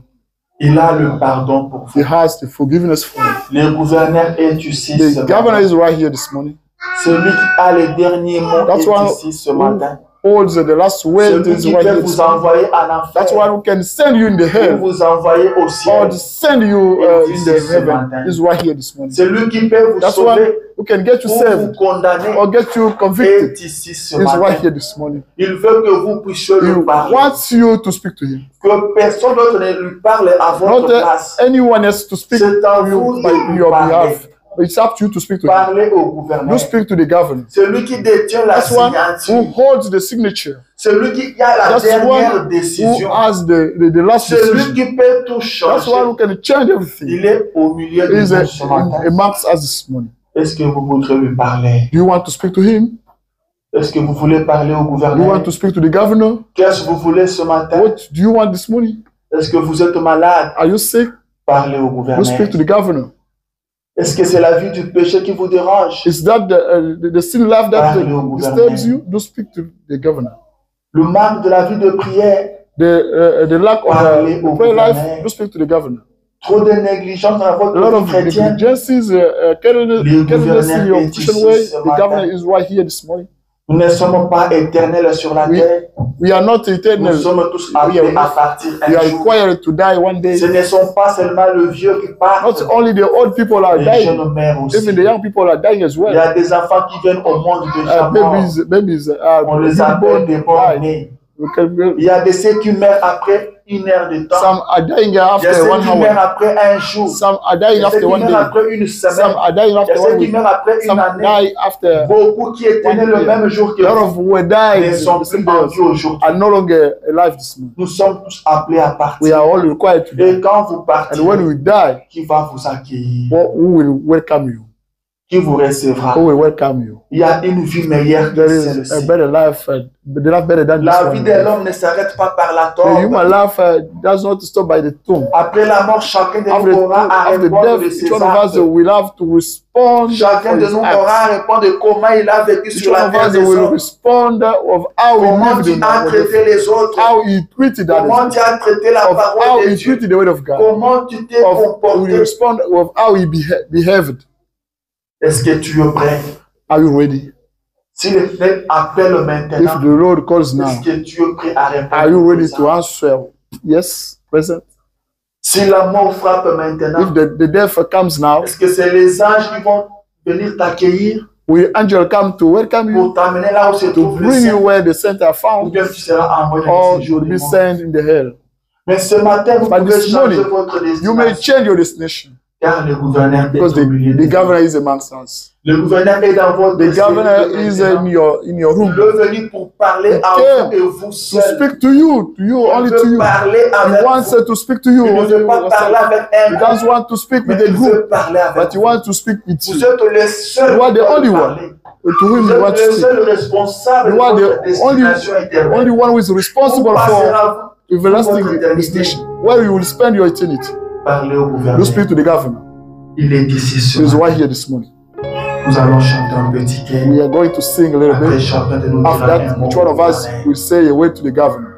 Il a le pardon pour vous. He has the forgiveness for you. Le gouverneur est ici ce The governor matin. is right here this morning. Celui qui a les derniers mots That's why- est ici ce matin. Holds the last word Celui is qui right peut here vous this morning. envoyer en enfer That's why we can send you in the ou hell vous envoyer au or ciel. to send you in the This heaven. matin. Is right here this morning. Celui qui peut vous That's why sauver we can get you ou vous saved condamner or get you convicted. est ici ce Is right matin. here this morning. Il veut que vous puissiez He lui parler. wants you to speak to him. Que personne d'autre ne lui parle à votre Not place. anyone else to speak C'est à to you vous by de your parler. behalf. But it's up to you to speak to him. Parlez au You gouverneur. speak to the governor. Celui qui détient la That's one who signature. holds the signature. Celui qui a la That's dernière one who décision. has the last Celui decision. qui peut tout That's changer. one who can change everything. Il est au milieu de He's nous ce matin. amongst us this morning. Est-ce que vous voudrez lui parler? Do you want to speak to him? Est-ce que vous voulez parler au Do you gouverneur? want to speak to the governor? Qu'est-ce que vous voulez ce matin? What do you want this morning? Est-ce que vous êtes malade? Are you sick? Parlez au Do gouverneur. speak to the governor. Est-ce que c'est la vie du péché qui vous dérange? Is that the sin life that Parlez au disturbs gouverneur. you? Do speak to the governor. Le manque de la vie de prière, The lack of Parlez au prayer life, gouverneur. do speak to the governor. trop de négligence dans A lot votre vie of chrétienne. negligences, carelessness in your Christian way. The governor is right here this morning. Nous ne sommes pas éternels sur la Oui. terre. We are not Nous eternal. sommes tous We appelés are, à partir we un are jour. required to die one day. Ce ne sont pas seulement le vieux qui part. Not only the old people are Les dying, jeunes meurent aussi. even the young people are dying as Il y well. a des enfants qui viennent au monde déjà morts. Babies On les being appelle born des die. born-nés. Il y a des ceux qui meurent après 1 heure de temps. Some are dying Il y a after ceux 1 qui meurent hour. après un jour. Some are Il y dying a ceux after qui 1 meurent day. après une Some semaine. are dying Il y a after ceux 1 qui week. meurent après une Some année. die after. Beaucoup qui étaient nés le year. même jour que A lot vous of who died ne sont plus en vie aujourd'hui. are no longer alive this morning. Nous sommes tous appelés à We partir. are all required to die. Et quand vous partez, And when we die, qui va vous accueillir? who will welcome you? Qui vous recevra? Who will welcome you? Il y a une vie meilleure There que is a celle-ci. better life, the life better than La this vie one. de l'homme ne s'arrête pas par la The tombe. human life does not stop by the tomb. Après la mort, chacun de After, nous aura à after répondre de death, ses each one of us actes. will have to respond Chacun for de his nous acts. aura à répondre de comment il a vécu Each sur la one terre of us des will hommes. respond of how Comment he tu lived as traité les autres. how he treated Comment others, tu as traité la of how parole de he Dieu. treated the word of God, Comment tu t'es of we comporté. respond of how he behaved. Est-ce que tu es prêt? Are you ready? Si le Seigneur appelle If maintenant, the Lord calls now, est-ce que tu es prêt à répondre? are you ready présent? to answer? Yes, present. Si la mort frappe maintenant, If the death comes now, est-ce que c'est les anges qui vont venir t'accueillir will angel come to welcome you, pour t'amener là où se to trouve le bring you Saint? where the center Ou found, bien tu seras envoyé or dans ces you will be jours. sent in the hell? Mais ce matin, vous But pouvez this changer morning, votre You may destination. change your destination Car le gouverneur est because au milieu de the vous. governor is amongst us. Le gouverneur est dans votre The governor destination is maintenant. in your Il room veut venir pour parler à came vous et vous to seul. speak to you, Il only to veut you. parler He avec wants vous. to speak to you. Il ne only veut to pas parler yourself. avec He un doesn't groupe, want to speak mais with a il group, veut parler avec but he vous. wants to speak with Vous you. êtes le seul You are the qui only peut one parler. to whom Vous you want êtes to le speak. seul responsable de You are votre the destination éternelle. only one who is Où responsible for passera-vous everlasting votre éternité? destination, where you will spend your eternity. Parlez au You gouverneur. speak to the governor. Il est ici ce He's matin. right here this morning. Nous allons chanter un petit We quai. are going to sing a little Après, bit. chacun de nous After dira un that, mot each one of au us gouverneur. will say a word to the governor.